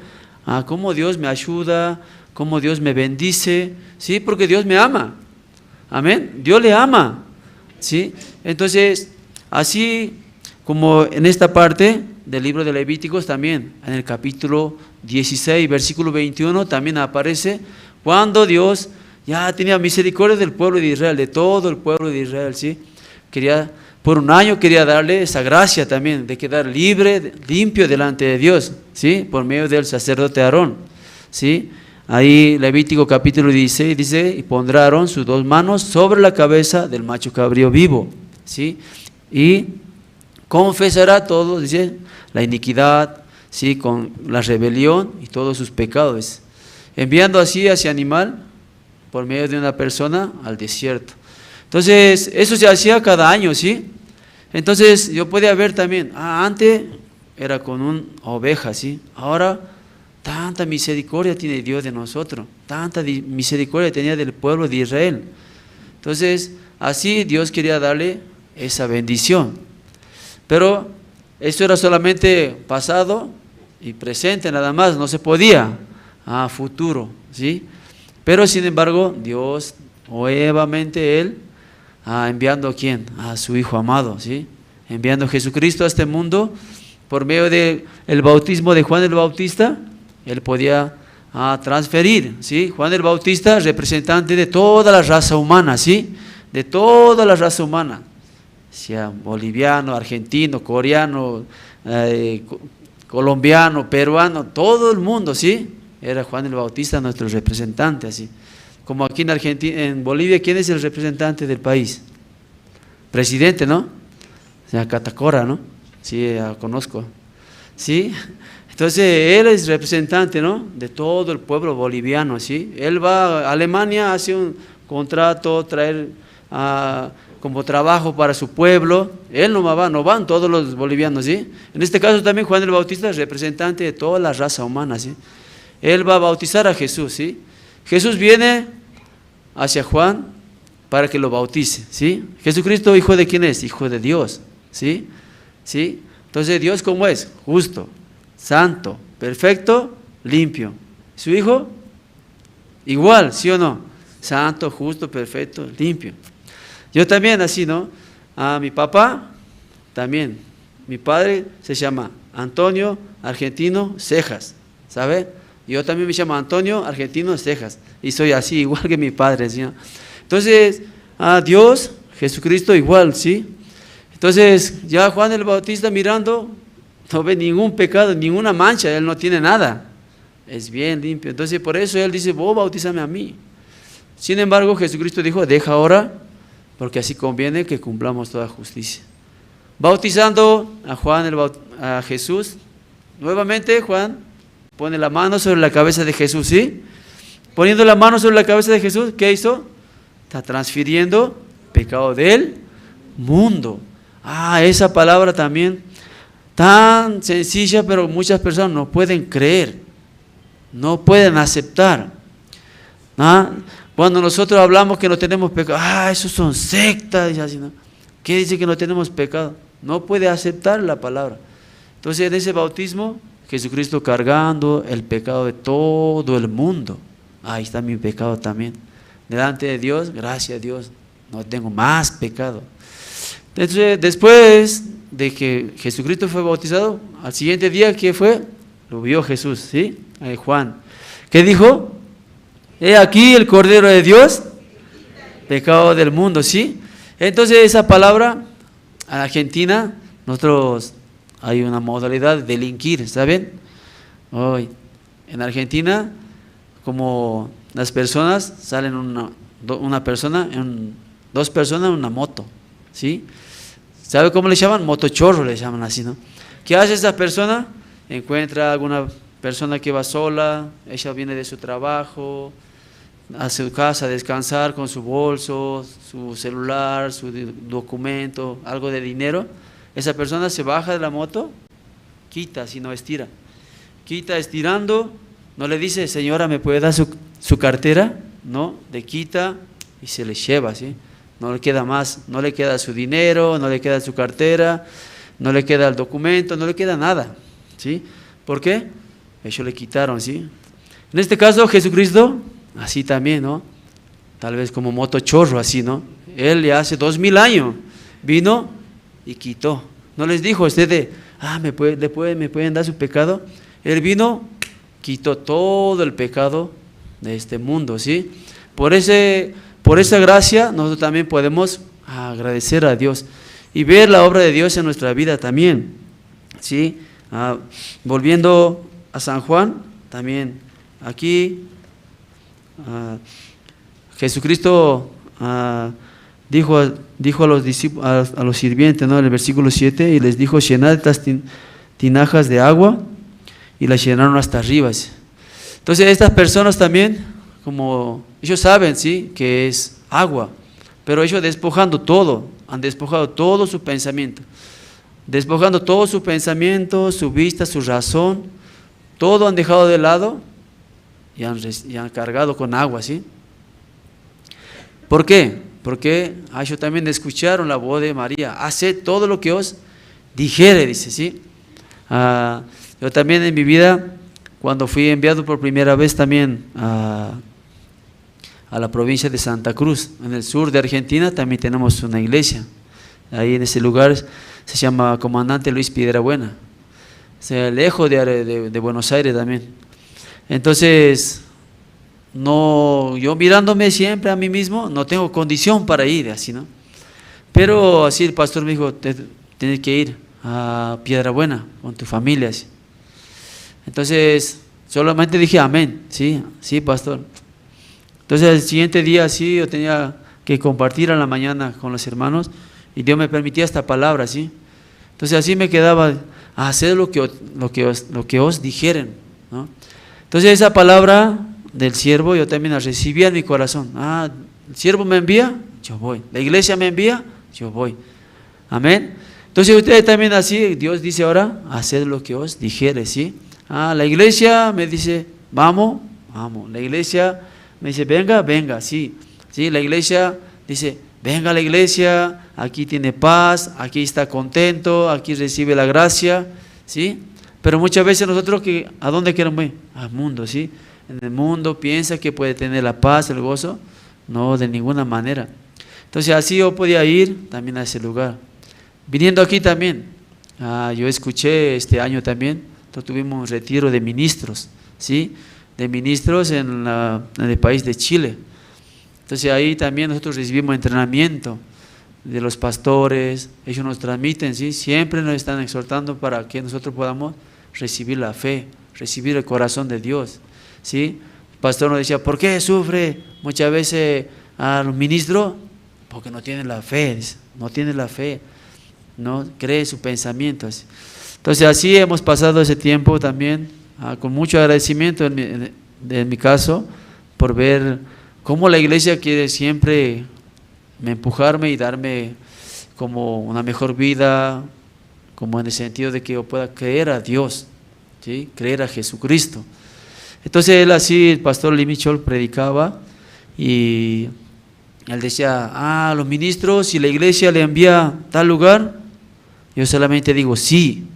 cómo Dios me ayuda, cómo Dios me bendice, ¿sí? Porque Dios me ama, amén, Dios le ama, ¿sí? Entonces, así como en esta parte del libro de Levíticos también, en el capítulo 16, versículo 21, también aparece cuando Dios ya tenía misericordia del pueblo de Israel, de todo el pueblo de Israel, ¿sí? Por un año quería darle esa gracia también, de quedar libre, limpio delante de Dios, ¿sí? Por medio del sacerdote Aarón, ¿sí? Ahí Levítico capítulo 16 dice, y pondrá Aarón sus dos manos sobre la cabeza del macho cabrío vivo, ¿sí? Y confesará todo, dice, la iniquidad, ¿sí? Con la rebelión y todos sus pecados, enviando así a ese animal por medio de una persona al desierto. Entonces, eso se hacía cada año, ¿sí? Entonces, yo podía ver también, antes era con una oveja, ¿sí? Ahora, tanta misericordia tiene Dios de nosotros, tanta misericordia tenía del pueblo de Israel. Entonces, así Dios quería darle esa bendición. Pero, esto era solamente pasado y presente nada más, no se podía a futuro, ¿sí? Pero, sin embargo, Dios, nuevamente Él, enviando a quién, a su Hijo amado, ¿sí? Enviando a Jesucristo a este mundo por medio del bautismo de Juan el Bautista, Él podía transferir, ¿sí? Juan el Bautista, representante de toda la raza humana, ¿sí? De toda la raza humana, sea boliviano, argentino, coreano, colombiano, peruano, todo el mundo, ¿sí? Era Juan el Bautista nuestro representante, así. Como aquí en Argentina, en Bolivia, ¿quién es el representante del país? Presidente, ¿no? O sea, Catacora, ¿no? Sí, conozco. ¿Sí? Entonces, él es representante, ¿no? De todo el pueblo boliviano, ¿sí? Él va a Alemania, hace un contrato, traer como trabajo para su pueblo. Él no va, no van todos los bolivianos, ¿sí? En este caso también Juan el Bautista es representante de toda la raza humana, ¿sí? Él va a bautizar a Jesús, ¿sí? Jesús viene hacia Juan para que lo bautice, ¿sí? Jesucristo, ¿hijo de quién es? Hijo de Dios, ¿sí? ¿Sí? Entonces, ¿Dios cómo es? Justo, santo, perfecto, limpio. ¿Su hijo? Igual, ¿sí o no? Santo, justo, perfecto, limpio. Yo también así, ¿no? Mi papá también. Mi padre se llama Antonio Argentino Cejas, ¿sabe? Yo también me llamo Antonio Argentino Cejas y soy así, igual que mi padre, ¿sí? Entonces, Dios, Jesucristo igual, ¿sí? Entonces, ya Juan el Bautista mirando, no ve ningún pecado, ninguna mancha, él no tiene nada, es bien limpio. Entonces, por eso él dice, vos bautízame a mí. Sin embargo, Jesucristo dijo, deja ahora, porque así conviene que cumplamos toda justicia. Bautizando a Jesús, nuevamente Juan pone la mano sobre la cabeza de Jesús, ¿sí? Poniendo la mano sobre la cabeza de Jesús, ¿qué hizo? Está transfiriendo pecado del mundo. Esa palabra también, tan sencilla, pero muchas personas no pueden creer, no pueden aceptar. Cuando nosotros hablamos que no tenemos pecado, esos son sectas, y así, ¿no? ¿Qué dice que no tenemos pecado? No puede aceptar la palabra. Entonces, en ese bautismo, Jesucristo cargando el pecado de todo el mundo. Ahí está mi pecado también. Delante de Dios, gracias a Dios, no tengo más pecado. Entonces, después de que Jesucristo fue bautizado, al siguiente día, ¿qué fue? Lo vio Jesús, ¿sí? Juan. ¿Qué dijo? He aquí el Cordero de Dios, pecado del mundo, ¿sí? Entonces esa palabra, en Argentina, nosotros hay una modalidad de delinquir, ¿saben? Hoy, en Argentina, como las personas, salen una persona, dos personas en una moto, ¿sí? ¿Sabe cómo le llaman? Motochorro le llaman así, ¿no? ¿Qué hace esa persona? Encuentra alguna persona que va sola, ella viene de su trabajo, a su casa a descansar con su bolso, su celular, su documento, algo de dinero. Esa persona se baja de la moto, quita, si no estira. Quita estirando, no le dice, señora, ¿me puede dar su cartera? No, le quita y se le lleva, ¿sí? No le queda más, no le queda su dinero, no le queda su cartera, no le queda el documento, no le queda nada, ¿sí? ¿Por qué? Ellos le quitaron, ¿sí? En este caso, Jesucristo, así también, ¿no? Tal vez como motochorro, así, ¿no? Él ya hace 2000 años vino y quitó. No les dijo a ustedes, ¿me pueden dar su pecado? Él vino, quitó todo el pecado de este mundo, ¿sí? Por esa gracia nosotros también podemos agradecer a Dios y ver la obra de Dios en nuestra vida también, ¿sí? Volviendo a San Juan, también aquí Jesucristo dijo a los discípulos, a los sirvientes, ¿no? En el versículo 7, y les dijo, llenad estas tinajas de agua, y las llenaron hasta arriba. Entonces estas personas también, como ellos saben, ¿sí?, que es agua, pero ellos despojando todo, han despojado todo su pensamiento, su vista, su razón, todo han dejado de lado y han cargado con agua, ¿sí? ¿Por qué? Porque ellos también escucharon la voz de María, haced todo lo que os dijere, dice, ¿sí? Yo también en mi vida, cuando fui enviado por primera vez también a la provincia de Santa Cruz, en el sur de Argentina, también tenemos una iglesia. Ahí en ese lugar se llama Comandante Luis Piedrabuena, o sea, lejos de Buenos Aires también. Entonces, yo mirándome siempre a mí mismo, no tengo condición para ir así, ¿no? Pero así el pastor me dijo, tienes que ir a Piedrabuena con tu familia, así. Entonces, solamente dije amén, sí, pastor. Entonces, el siguiente día, sí, yo tenía que compartir a la mañana con los hermanos y Dios me permitía esta palabra, ¿sí? Entonces, así me quedaba a hacer lo que os dijeren, ¿no? Entonces, esa palabra del siervo yo también la recibía en mi corazón. El siervo me envía, yo voy. La iglesia me envía, yo voy. Amén. Entonces, ustedes también así, Dios dice ahora, haced lo que os dijere, ¿sí? La iglesia me dice, vamos. La iglesia me dice, venga, sí. La iglesia dice, venga a la iglesia, aquí tiene paz, aquí está contento, aquí recibe la gracia, ¿sí? Pero muchas veces nosotros, ¿a dónde queremos ir? Al mundo, ¿sí? En el mundo piensa que puede tener la paz, el gozo. No, de ninguna manera. Entonces así yo podía ir también a ese lugar. Viniendo aquí también, yo escuché este año también, tuvimos un retiro de ministros, ¿sí? De ministros en el país de Chile. Entonces ahí también nosotros recibimos entrenamiento de los pastores, ellos nos transmiten, ¿sí? Siempre nos están exhortando para que nosotros podamos recibir la fe, recibir el corazón de Dios, ¿sí? El pastor nos decía, ¿por qué sufre muchas veces al ministro? Porque no tiene la fe, no cree su pensamiento. Entonces así hemos pasado ese tiempo también, con mucho agradecimiento en mi caso, por ver cómo la iglesia quiere siempre empujarme y darme como una mejor vida, como en el sentido de que yo pueda creer a Dios, ¿sí? Creer a Jesucristo. Entonces él así, el pastor Limichol predicaba y él decía, los ministros, si la iglesia le envía a tal lugar, yo solamente digo sí,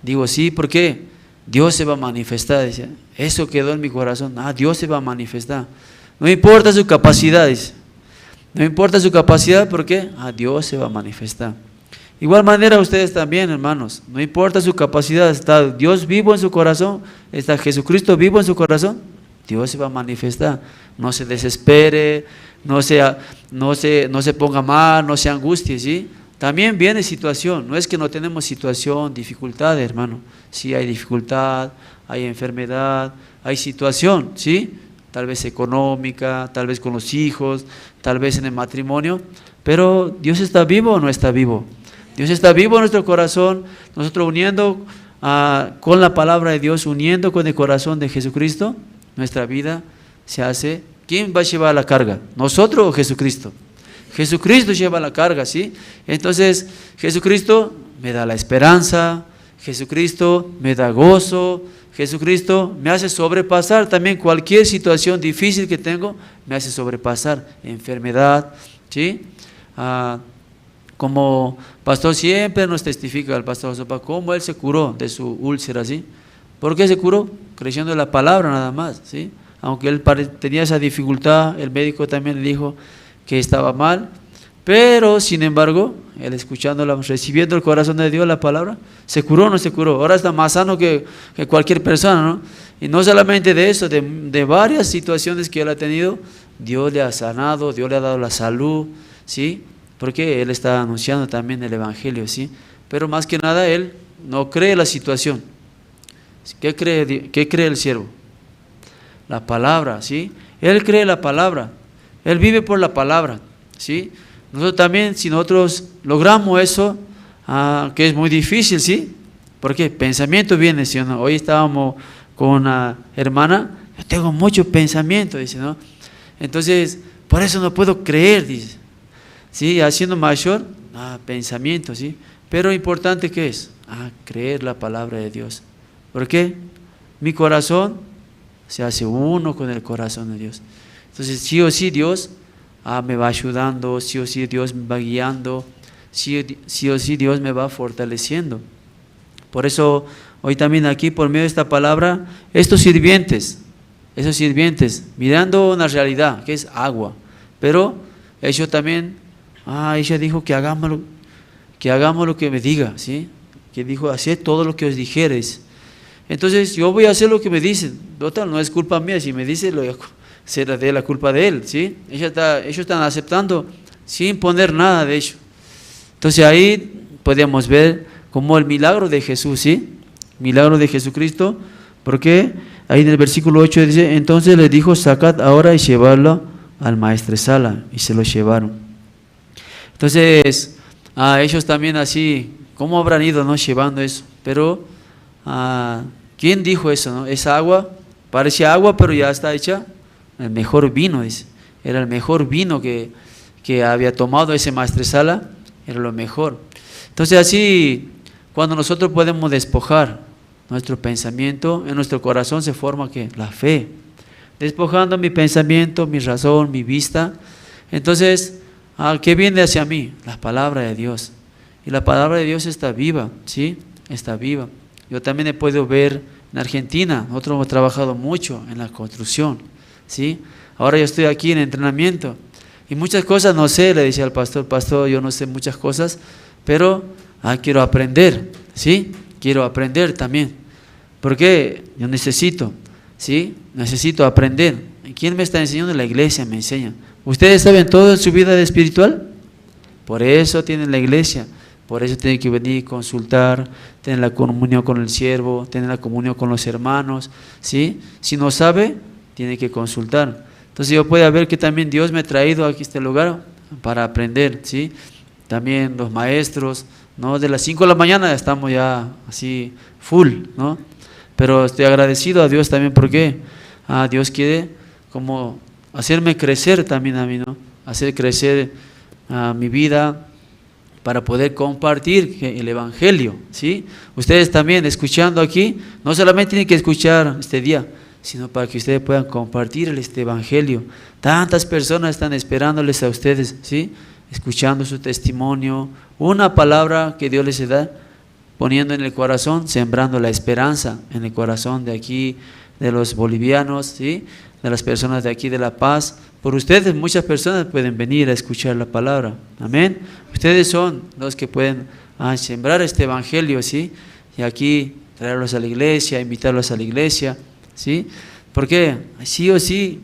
digo sí, ¿por qué? Dios se va a manifestar, decía. Eso quedó en mi corazón, Dios se va a manifestar. No importa su capacidad, dice. No importa su capacidad, ¿por qué? Dios se va a manifestar. Igual manera ustedes también, hermanos, no importa su capacidad, está Dios vivo en su corazón, está Jesucristo vivo en su corazón, Dios se va a manifestar. No se desespere, no se ponga mal, no se angustie, ¿sí? También viene situación, no es que no tenemos situación, dificultad, hermano. Sí hay dificultad, hay enfermedad, hay situación, ¿sí? Tal vez económica, tal vez con los hijos, tal vez en el matrimonio, pero ¿Dios está vivo o no está vivo? Dios está vivo en nuestro corazón, nosotros uniendo con la palabra de Dios, uniendo con el corazón de Jesucristo, nuestra vida se hace. ¿Quién va a llevar la carga? ¿Nosotros o Jesucristo? Jesucristo lleva la carga, ¿sí? Entonces, Jesucristo me da la esperanza, Jesucristo me da gozo, Jesucristo me hace sobrepasar también cualquier situación difícil que tengo, me hace sobrepasar enfermedad, ¿sí? Como pastor siempre nos testifica el pastor Sopa cómo él se curó de su úlcera, ¿sí? ¿Por qué se curó? Creyendo en la palabra nada más, ¿sí? Aunque él tenía esa dificultad, el médico también le dijo que estaba mal, pero sin embargo, él escuchándola, recibiendo el corazón de Dios la palabra, ¿se curó o no se curó? Ahora está más sano que cualquier persona, ¿no? Y no solamente de eso, de varias situaciones que él ha tenido, Dios le ha sanado, Dios le ha dado la salud, ¿sí? Porque él está anunciando también el evangelio, ¿sí? Pero más que nada él no cree la situación. ¿Qué cree el siervo? La palabra, ¿sí? Él cree la palabra, él vive por la palabra, ¿sí? Nosotros también, si nosotros logramos eso, que es muy difícil, ¿sí? Porque pensamiento viene, ¿sí o no? Hoy estábamos con una hermana, yo tengo mucho pensamiento, dice, ¿no? Entonces, por eso no puedo creer, dice, ¿sí? Haciendo mayor, pensamiento, ¿sí? Pero importante que es, creer la palabra de Dios. ¿Por qué? Mi corazón se hace uno con el corazón de Dios. Entonces, sí o sí Dios me va ayudando, sí o sí Dios me va guiando, sí o sí Dios me va fortaleciendo. Por eso, hoy también aquí, por medio de esta palabra, esos sirvientes, mirando una realidad, que es agua, pero ellos también, ella dijo que hagamos lo que me diga, ¿sí? Que dijo, haced todo lo que os dijeres. Entonces yo voy a hacer lo que me dicen, total, no es culpa mía, si me dice, será de la culpa de él, ¿sí? Ellos están aceptando sin poner nada de ello. Entonces ahí podemos ver como el milagro de Jesús, ¿sí? Milagro de Jesucristo, porque ahí en el versículo 8 dice, entonces le dijo, sacad ahora y llevarlo al maestresala, y se lo llevaron. Entonces, ellos también así, ¿cómo habrán ido, no, llevando eso? Pero ¿quién dijo eso, no? Esa agua, parecía agua, pero ya está hecha el mejor vino, dice. Era el mejor vino que había tomado ese maestresala, era lo mejor. Entonces así, cuando nosotros podemos despojar nuestro pensamiento, en nuestro corazón se forma ¿qué? La fe. Despojando mi pensamiento, mi razón, mi vista, entonces, ¿qué viene hacia mí? La palabra de Dios. Y la palabra de Dios está viva, ¿sí? Está viva. Yo también he podido ver en Argentina, nosotros hemos trabajado mucho en la construcción, ¿sí? Ahora yo estoy aquí en entrenamiento y muchas cosas no sé, le decía al pastor, yo no sé muchas cosas, pero quiero aprender, ¿sí? Quiero aprender también, porque yo necesito, ¿sí? Necesito aprender. ¿Quién me está enseñando? La iglesia me enseña. ¿Ustedes saben todo en su vida espiritual? Por eso tienen la iglesia. Por eso tiene que venir, consultar, tener la comunión con el siervo, tener la comunión con los hermanos, ¿sí? Si no sabe, tiene que consultar. Entonces yo puedo ver que también Dios me ha traído aquí a este lugar para aprender, ¿sí? También los maestros, ¿no? De las 5 de la mañana estamos ya así full, ¿no? Pero estoy agradecido a Dios también porque Dios quiere como hacerme crecer también a mí, ¿no? Hacer crecer mi vida, para poder compartir el evangelio, ¿sí? Ustedes también escuchando aquí, no solamente tienen que escuchar este día, sino para que ustedes puedan compartir este evangelio. Tantas personas están esperándoles a ustedes, ¿sí? Escuchando su testimonio, una palabra que Dios les da, poniendo en el corazón, sembrando la esperanza en el corazón de aquí, de los bolivianos, ¿sí? De las personas de aquí de La Paz. Por ustedes muchas personas pueden venir a escuchar la palabra, amén. Ustedes son los que pueden a sembrar este evangelio, ¿sí? Y aquí traerlos a la iglesia, invitarlos a la iglesia, ¿sí? Porque sí o sí,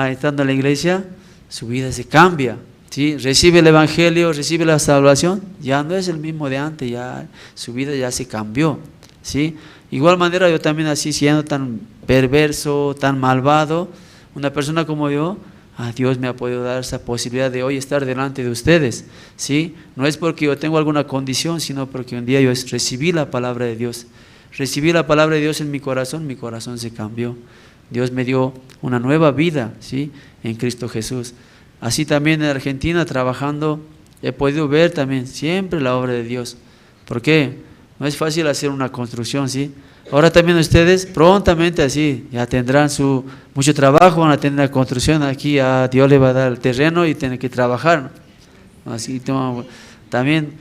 estando en la iglesia, su vida se cambia, ¿sí? Recibe el evangelio, recibe la salvación, ya no es el mismo de antes, ya su vida ya se cambió, ¿sí? Igual manera yo también así, siendo tan perverso, tan malvado, una persona como yo, Dios me ha podido dar esa posibilidad de hoy estar delante de ustedes, ¿sí? No es porque yo tengo alguna condición, sino porque un día yo recibí la palabra de Dios. Recibí la palabra de Dios en mi corazón se cambió. Dios me dio una nueva vida, ¿sí? En Cristo Jesús. Así también en Argentina, trabajando, he podido ver también siempre la obra de Dios. ¿Por qué? No es fácil hacer una construcción, ¿sí? Ahora también ustedes prontamente así ya tendrán mucho trabajo, van a tener la construcción aquí, a Dios le va a dar el terreno y tienen que trabajar. Así también,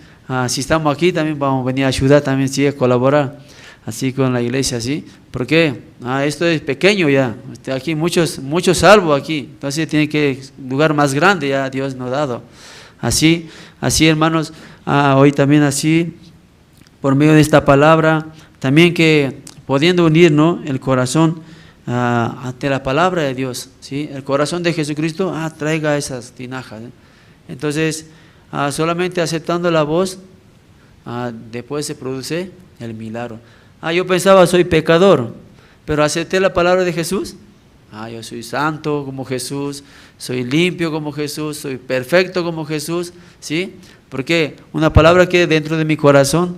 si estamos aquí, también vamos a venir a ayudar, también sí, a colaborar así con la iglesia, ¿sí? ¿Por qué? Esto es pequeño ya, aquí muchos salvos aquí, entonces tiene que lugar más grande ya Dios nos ha dado. Así hermanos, hoy también así, por medio de esta palabra, también que pudiendo unir, ¿no?, el corazón ante la palabra de Dios, ¿sí? El corazón de Jesucristo traiga esas tinajas, ¿eh? Entonces solamente aceptando la voz, después se produce el milagro. Yo pensaba soy pecador, pero acepté la palabra de Jesús, yo soy santo como Jesús, soy limpio como Jesús, soy perfecto como Jesús, ¿sí? Porque una palabra que dentro de mi corazón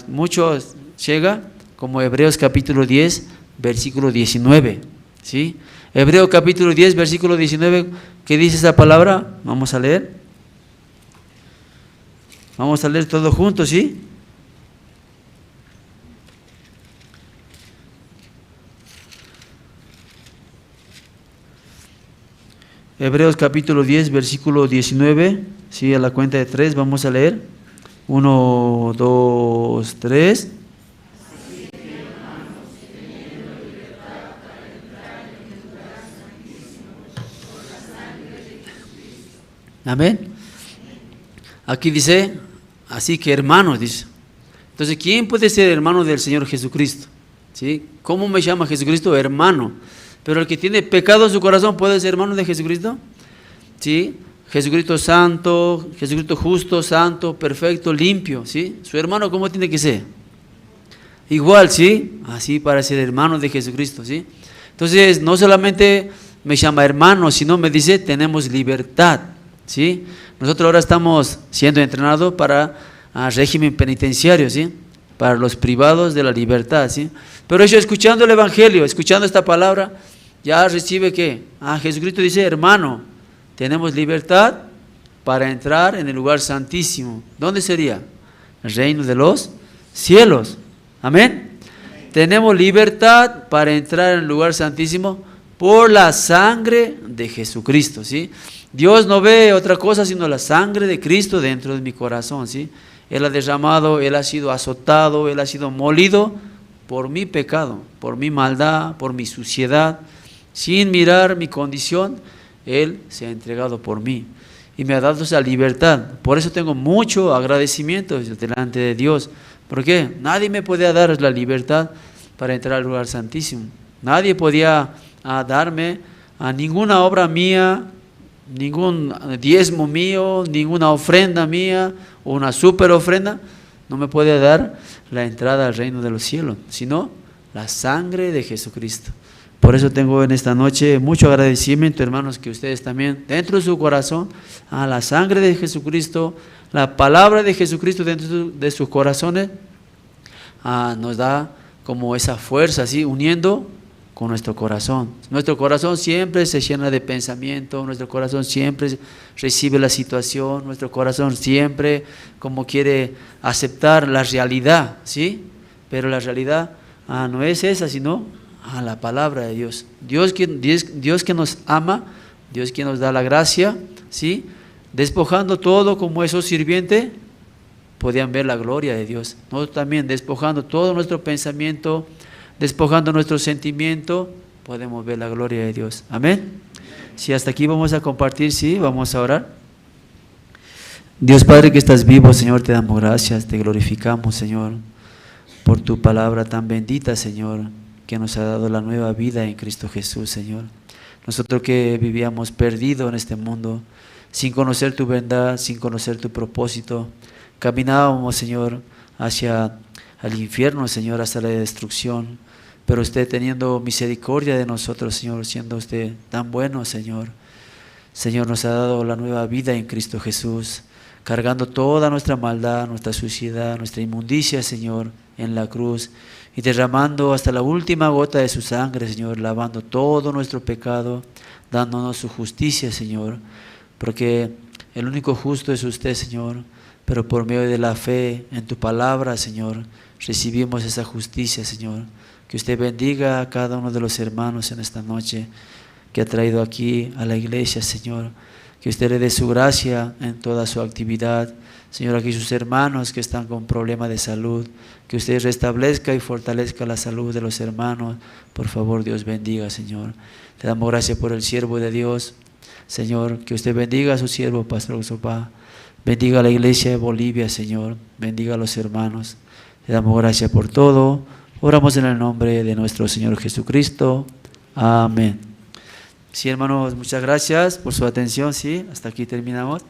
muchos llega, como Hebreos capítulo 10, versículo 19, ¿sí? Hebreos capítulo 10, versículo 19, ¿qué dice esa palabra? Vamos a leer. Vamos a leer todos juntos, ¿sí? Hebreos capítulo 10, versículo 19, ¿sí? A la cuenta de 3 vamos a leer. 1, 2, 3. Amén. Aquí dice, así que hermanos, dice. Entonces, ¿quién puede ser hermano del Señor Jesucristo? ¿Sí? ¿Cómo me llama Jesucristo? Hermano. Pero el que tiene pecado en su corazón, ¿puede ser hermano de Jesucristo? ¿Sí? Jesucristo santo, Jesucristo justo, santo, perfecto, limpio, ¿sí? Su hermano, ¿cómo tiene que ser? Igual, ¿sí? Así para ser hermano de Jesucristo, ¿sí? Entonces, no solamente me llama hermano, sino me dice, tenemos libertad, ¿sí? Nosotros ahora estamos siendo entrenados para régimen penitenciario, ¿sí? Para los privados de la libertad, ¿sí? Pero ellos escuchando el evangelio, escuchando esta palabra, ya recibe ¿qué? Jesucristo dice, hermano, tenemos libertad para entrar en el lugar santísimo. ¿Dónde sería? El reino de los cielos. Amén. Tenemos libertad para entrar en el lugar santísimo por la sangre de Jesucristo, ¿sí? Dios no ve otra cosa sino la sangre de Cristo dentro de mi corazón, ¿sí? Él ha derramado, Él ha sido azotado, Él ha sido molido por mi pecado, por mi maldad, por mi suciedad. Sin mirar mi condición, Él se ha entregado por mí y me ha dado esa libertad. Por eso tengo mucho agradecimiento delante de Dios. ¿Por qué? Nadie me podía dar la libertad para entrar al lugar santísimo. Nadie podía darme ninguna obra mía, ningún diezmo mío, ninguna ofrenda mía, o una super ofrenda, no me puede dar la entrada al reino de los cielos, sino la sangre de Jesucristo. Por eso tengo en esta noche mucho agradecimiento, hermanos, que ustedes también, dentro de su corazón, a la sangre de Jesucristo, la palabra de Jesucristo dentro de sus corazones, nos da como esa fuerza, así, uniendo con nuestro corazón. Nuestro corazón siempre se llena de pensamiento, nuestro corazón siempre recibe la situación, nuestro corazón siempre como quiere aceptar la realidad, ¿sí? Pero la realidad no es esa, sino la palabra de Dios. Dios que nos ama, Dios que nos da la gracia, ¿sí? Despojando todo como esos sirvientes, podían ver la gloria de Dios. Nosotros también despojando todo nuestro pensamiento, despojando nuestro sentimiento, podemos ver la gloria de Dios. Amén. Si hasta aquí vamos a compartir, sí, vamos a orar. Dios Padre que estás vivo, Señor, te damos gracias, te glorificamos, Señor, por tu palabra tan bendita, Señor, que nos ha dado la nueva vida en Cristo Jesús, Señor. Nosotros que vivíamos perdidos en este mundo, sin conocer tu verdad, sin conocer tu propósito, caminábamos, Señor, hacia el infierno, Señor, hasta la destrucción. Pero usted teniendo misericordia de nosotros, Señor, siendo usted tan bueno, Señor, Señor, nos ha dado la nueva vida en Cristo Jesús, cargando toda nuestra maldad, nuestra suciedad, nuestra inmundicia, Señor, en la cruz, y derramando hasta la última gota de su sangre, Señor, lavando todo nuestro pecado, dándonos su justicia, Señor, porque el único justo es usted, Señor, pero por medio de la fe en tu palabra, Señor, recibimos esa justicia, Señor. Que usted bendiga a cada uno de los hermanos en esta noche que ha traído aquí a la iglesia, Señor. Que usted le dé su gracia en toda su actividad. Señor, aquí sus hermanos que están con problemas de salud, que usted restablezca y fortalezca la salud de los hermanos. Por favor, Dios bendiga, Señor. Te damos gracias por el siervo de Dios. Señor, que usted bendiga a su siervo, Pastor Oxopá. Bendiga a la iglesia de Bolivia, Señor. Bendiga a los hermanos. Te damos gracias por todo. Oramos en el nombre de nuestro Señor Jesucristo. Amén. Sí, hermanos, muchas gracias por su atención. Sí, hasta aquí terminamos.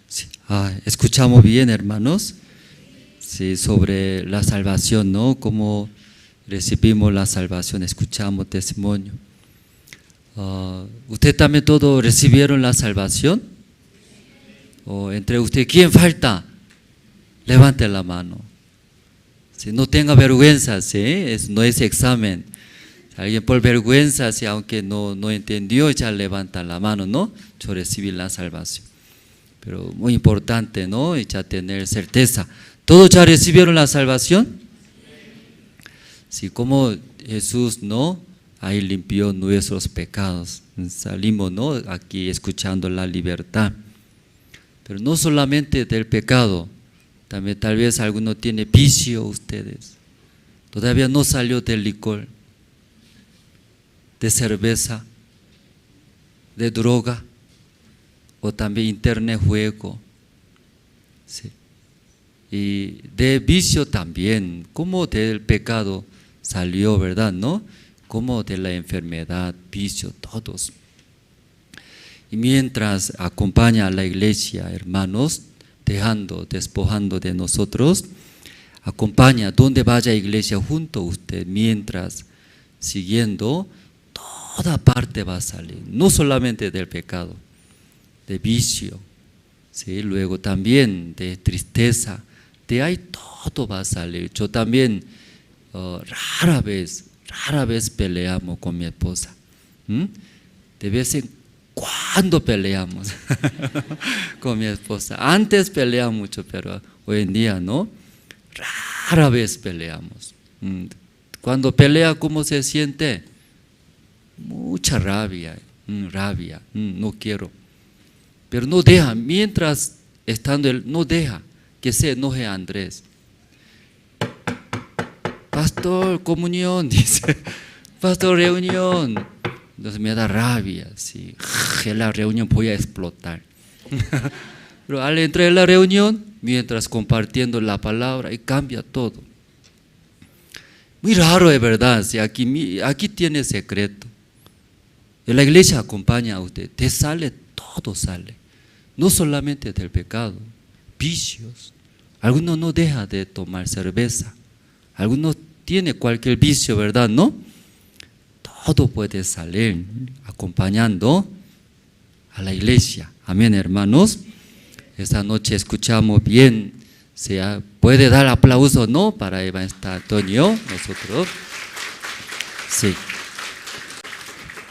Sí. Escuchamos bien, hermanos, sí, sobre la salvación, ¿no? Cómo recibimos la salvación, escuchamos testimonio. ¿Usted también todos recibieron la salvación? ¿O entre usted quién falta? Levante la mano. Si no tenga vergüenza, ¿sí? No es examen. Si alguien por vergüenza, si aunque no entendió, ya levanta la mano, ¿no? Yo recibí la salvación. Pero muy importante, ¿no? Y ya tener certeza. ¿Todos ya recibieron la salvación? Sí, como Jesús, ¿no? Ahí limpió nuestros pecados. Salimos, ¿no? Aquí escuchando la libertad. Pero no solamente del pecado, también tal vez alguno tiene vicio ustedes. Todavía no salió del licor, de cerveza, de droga, o también internet, juego. Sí. Y de vicio también, como del pecado salió, ¿verdad? ¿No? Como de la enfermedad, vicio, todos. Y mientras acompaña a la iglesia, hermanos, despojando de nosotros, acompaña donde vaya iglesia junto a usted, mientras siguiendo, toda parte va a salir, no solamente del pecado, de vicio, ¿sí? Luego también de tristeza, de ahí todo va a salir. Yo también rara vez peleamos con mi esposa. De vez en cuando peleamos con mi esposa. Antes peleaba mucho, pero hoy en día no. Rara vez peleamos. Cuando pelea, ¿cómo se siente? Mucha rabia, no quiero. Pero no deja, mientras estando él, no deja que se enoje a Andrés. Pastor, comunión, dice. Pastor, reunión. Entonces me da rabia, sí. En la reunión voy a explotar. Pero al entrar en la reunión, mientras compartiendo la palabra, y cambia todo. Muy raro, es verdad. Sí, aquí tiene secreto. En la iglesia acompaña a usted. Te sale, todo sale. No solamente del pecado, vicios. Algunos no deja de tomar cerveza. Algunos tiene cualquier vicio, ¿verdad? ¿No? Todo puede salir acompañando a la iglesia. Amén, hermanos. Esta noche escuchamos bien. Se puede dar aplauso, ¿no? Para Evangelista Antonio, nosotros. Sí.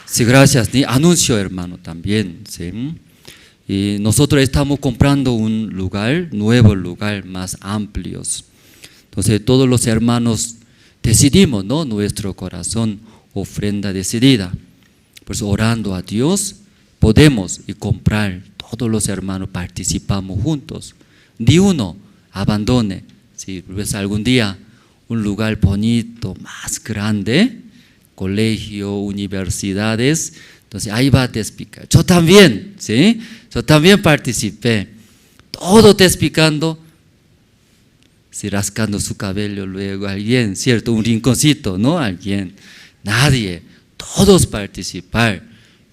Sí, gracias. Anuncio, hermano, también. Sí. Y nosotros estamos comprando un lugar, nuevo lugar, más amplios. Entonces todos los hermanos decidimos, ¿no? Nuestro corazón, ofrenda decidida. Pues orando a Dios, podemos y comprar. Todos los hermanos participamos juntos. Ni uno abandone. Si pues algún día un lugar bonito, más grande, colegio, universidades. Entonces ahí va a explicar. Yo también, ¿sí? Yo también participé. Todo explicando, sí, rascando su cabello luego alguien, ¿cierto? Un rinconcito, ¿no? Alguien, nadie, todos participar.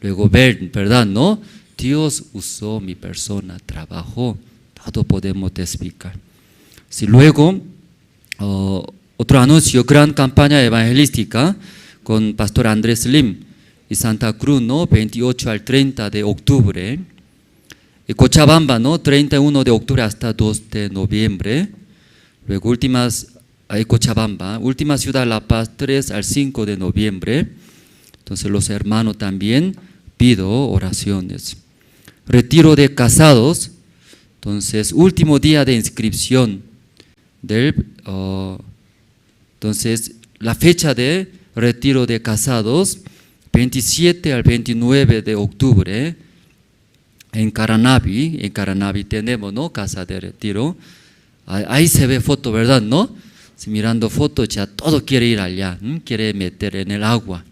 Luego ver, ¿verdad? ¿No? Dios usó mi persona, trabajó, todo podemos explicar. Sí, luego, otro anuncio, gran campaña evangelística con Pastor Andrés Lim y Santa Cruz, ¿no? 28 al 30 de octubre. Y Cochabamba, ¿no? 31 de octubre hasta 2 de noviembre. Luego Cochabamba, última ciudad La Paz, 3 al 5 de noviembre. Entonces los hermanos también pido oraciones. Retiro de casados, entonces último día de inscripción entonces la fecha de retiro de casados 27 al 29 de octubre en Caranavi tenemos, ¿no? Casa de retiro. Ahí se ve foto, ¿verdad? ¿No? Si mirando fotos ya todo quiere ir allá, quiere meter en el agua,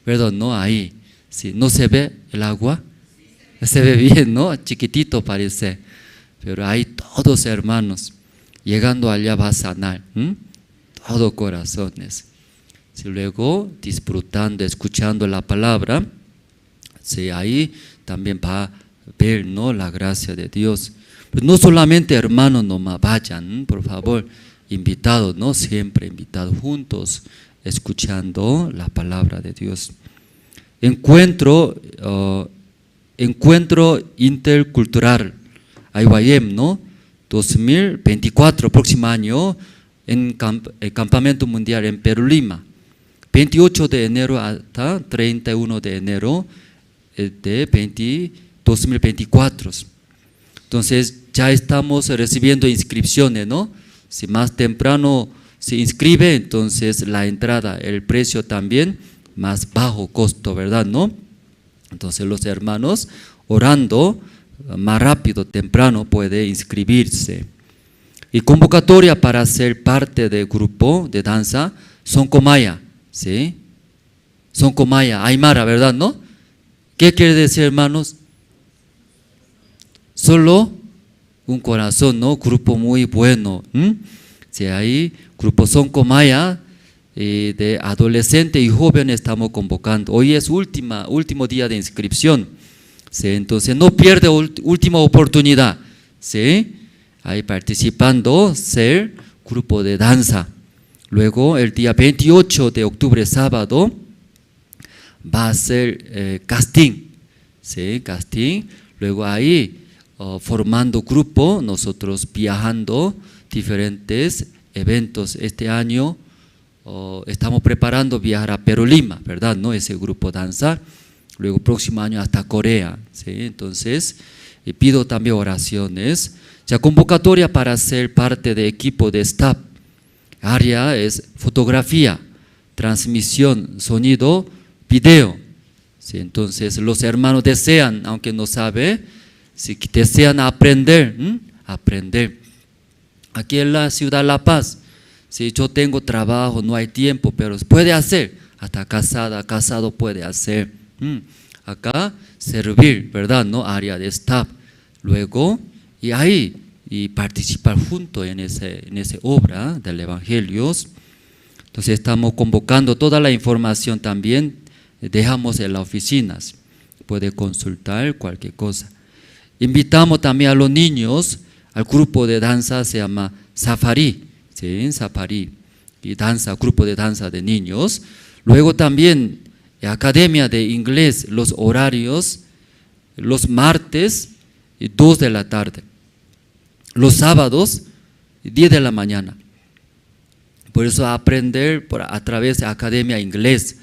¿verdad? ¿No? Ahí, sí, ¿no se ve el agua? Se ve bien, ¿no? Chiquitito parece, pero ahí todos hermanos, llegando allá va a sanar, todo corazones. Sí, luego disfrutando, escuchando la palabra, sí, ahí también va a ver, ¿no? La gracia de Dios. Pues no solamente hermanos nomás vayan, por favor, invitados, ¿no? Siempre invitados juntos, escuchando la palabra de Dios. Encuentro intercultural, IYM, ¿no? 2024, próximo año, en el Campamento Mundial en Perú, Lima. 28 de enero hasta 31 de enero de 2024. Entonces ya estamos recibiendo inscripciones, ¿no? Si más temprano se inscribe, entonces la entrada, el precio también más bajo costo, ¿verdad? ¿No? Entonces los hermanos orando más rápido, temprano puede inscribirse. Y convocatoria para ser parte del grupo de danza Sonkomaya, ¿sí? Sonkomaya, Aymara, ¿verdad? ¿No? ¿Qué quiere decir, hermanos? Solo un corazón, ¿no? Grupo muy bueno. Sí, ahí, grupo Sonkomaya de adolescente y joven estamos convocando. Hoy es último día de inscripción. ¿Sí? Entonces no pierde última oportunidad. ¿Sí? Ahí participando, ser grupo de danza. Luego el día 28 de octubre, sábado, va a ser casting. ¿Sí? Casting. Luego ahí formando grupo, nosotros viajando diferentes eventos. Este año estamos preparando viajar a Perú, Lima, ¿verdad? ¿No? Ese grupo danza. Luego próximo año hasta Corea, ¿sí? Entonces pido también oraciones. Ya convocatoria para ser parte de equipo de staff. Área es fotografía, transmisión, sonido, video. ¿Sí? Entonces los hermanos desean, aunque no saben, si desean aprender, aprender. Aquí en la ciudad de La Paz, si yo tengo trabajo, no hay tiempo, pero puede hacer, hasta casado puede hacer. Acá servir, ¿verdad? ¿No? Área de staff. Luego, y ahí, y participar junto en esa obra del Evangelio. Entonces estamos convocando toda la información también, dejamos en las oficinas, puede consultar cualquier cosa. Invitamos también a los niños al grupo de danza, se llama Safari, ¿sí? Safari, y danza, grupo de danza de niños. Luego también academia de inglés, los horarios, los martes 2 de la tarde, los sábados 10 de la mañana. Por eso aprender a través de academia inglés.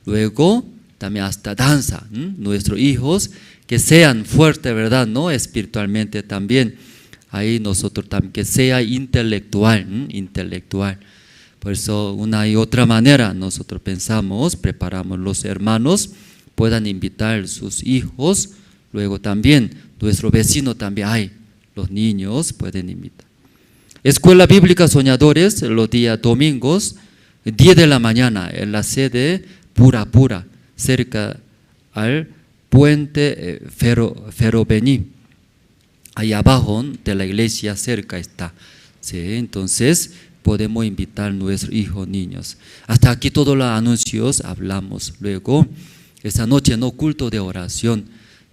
Luego también hasta danza, nuestros hijos que sean fuertes, ¿verdad? ¿No? Espiritualmente también. Ahí nosotros también, que sea intelectual, intelectual. Por eso una y otra manera nosotros pensamos, preparamos los hermanos, puedan invitar sus hijos, luego también nuestro vecino también hay, los niños pueden invitar. Escuela Bíblica Soñadores, los días domingos, 10 de la mañana, en la sede Pura, cerca al puente Ferrovení. Ahí abajo de la iglesia cerca está. ¿Sí? Entonces podemos invitar a nuestros hijos, niños. Hasta aquí todos los anuncios hablamos. Luego, esta noche no culto de oración.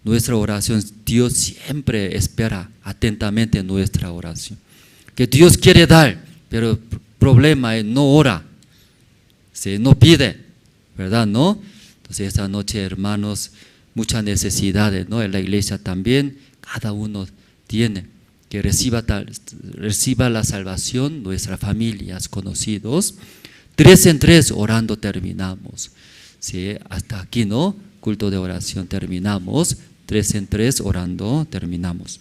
Nuestra oración, Dios siempre espera atentamente nuestra oración. Que Dios quiere dar, pero el problema es no ora, ¿sí? No pide, ¿verdad? ¿No? Entonces esta noche, hermanos, muchas necesidades, ¿no? En la iglesia también, cada uno tiene que reciba la salvación, nuestras familias, conocidos. 3 en 3 orando terminamos. ¿Sí? Hasta aquí, ¿no? Culto de oración terminamos. 3 en 3 orando terminamos.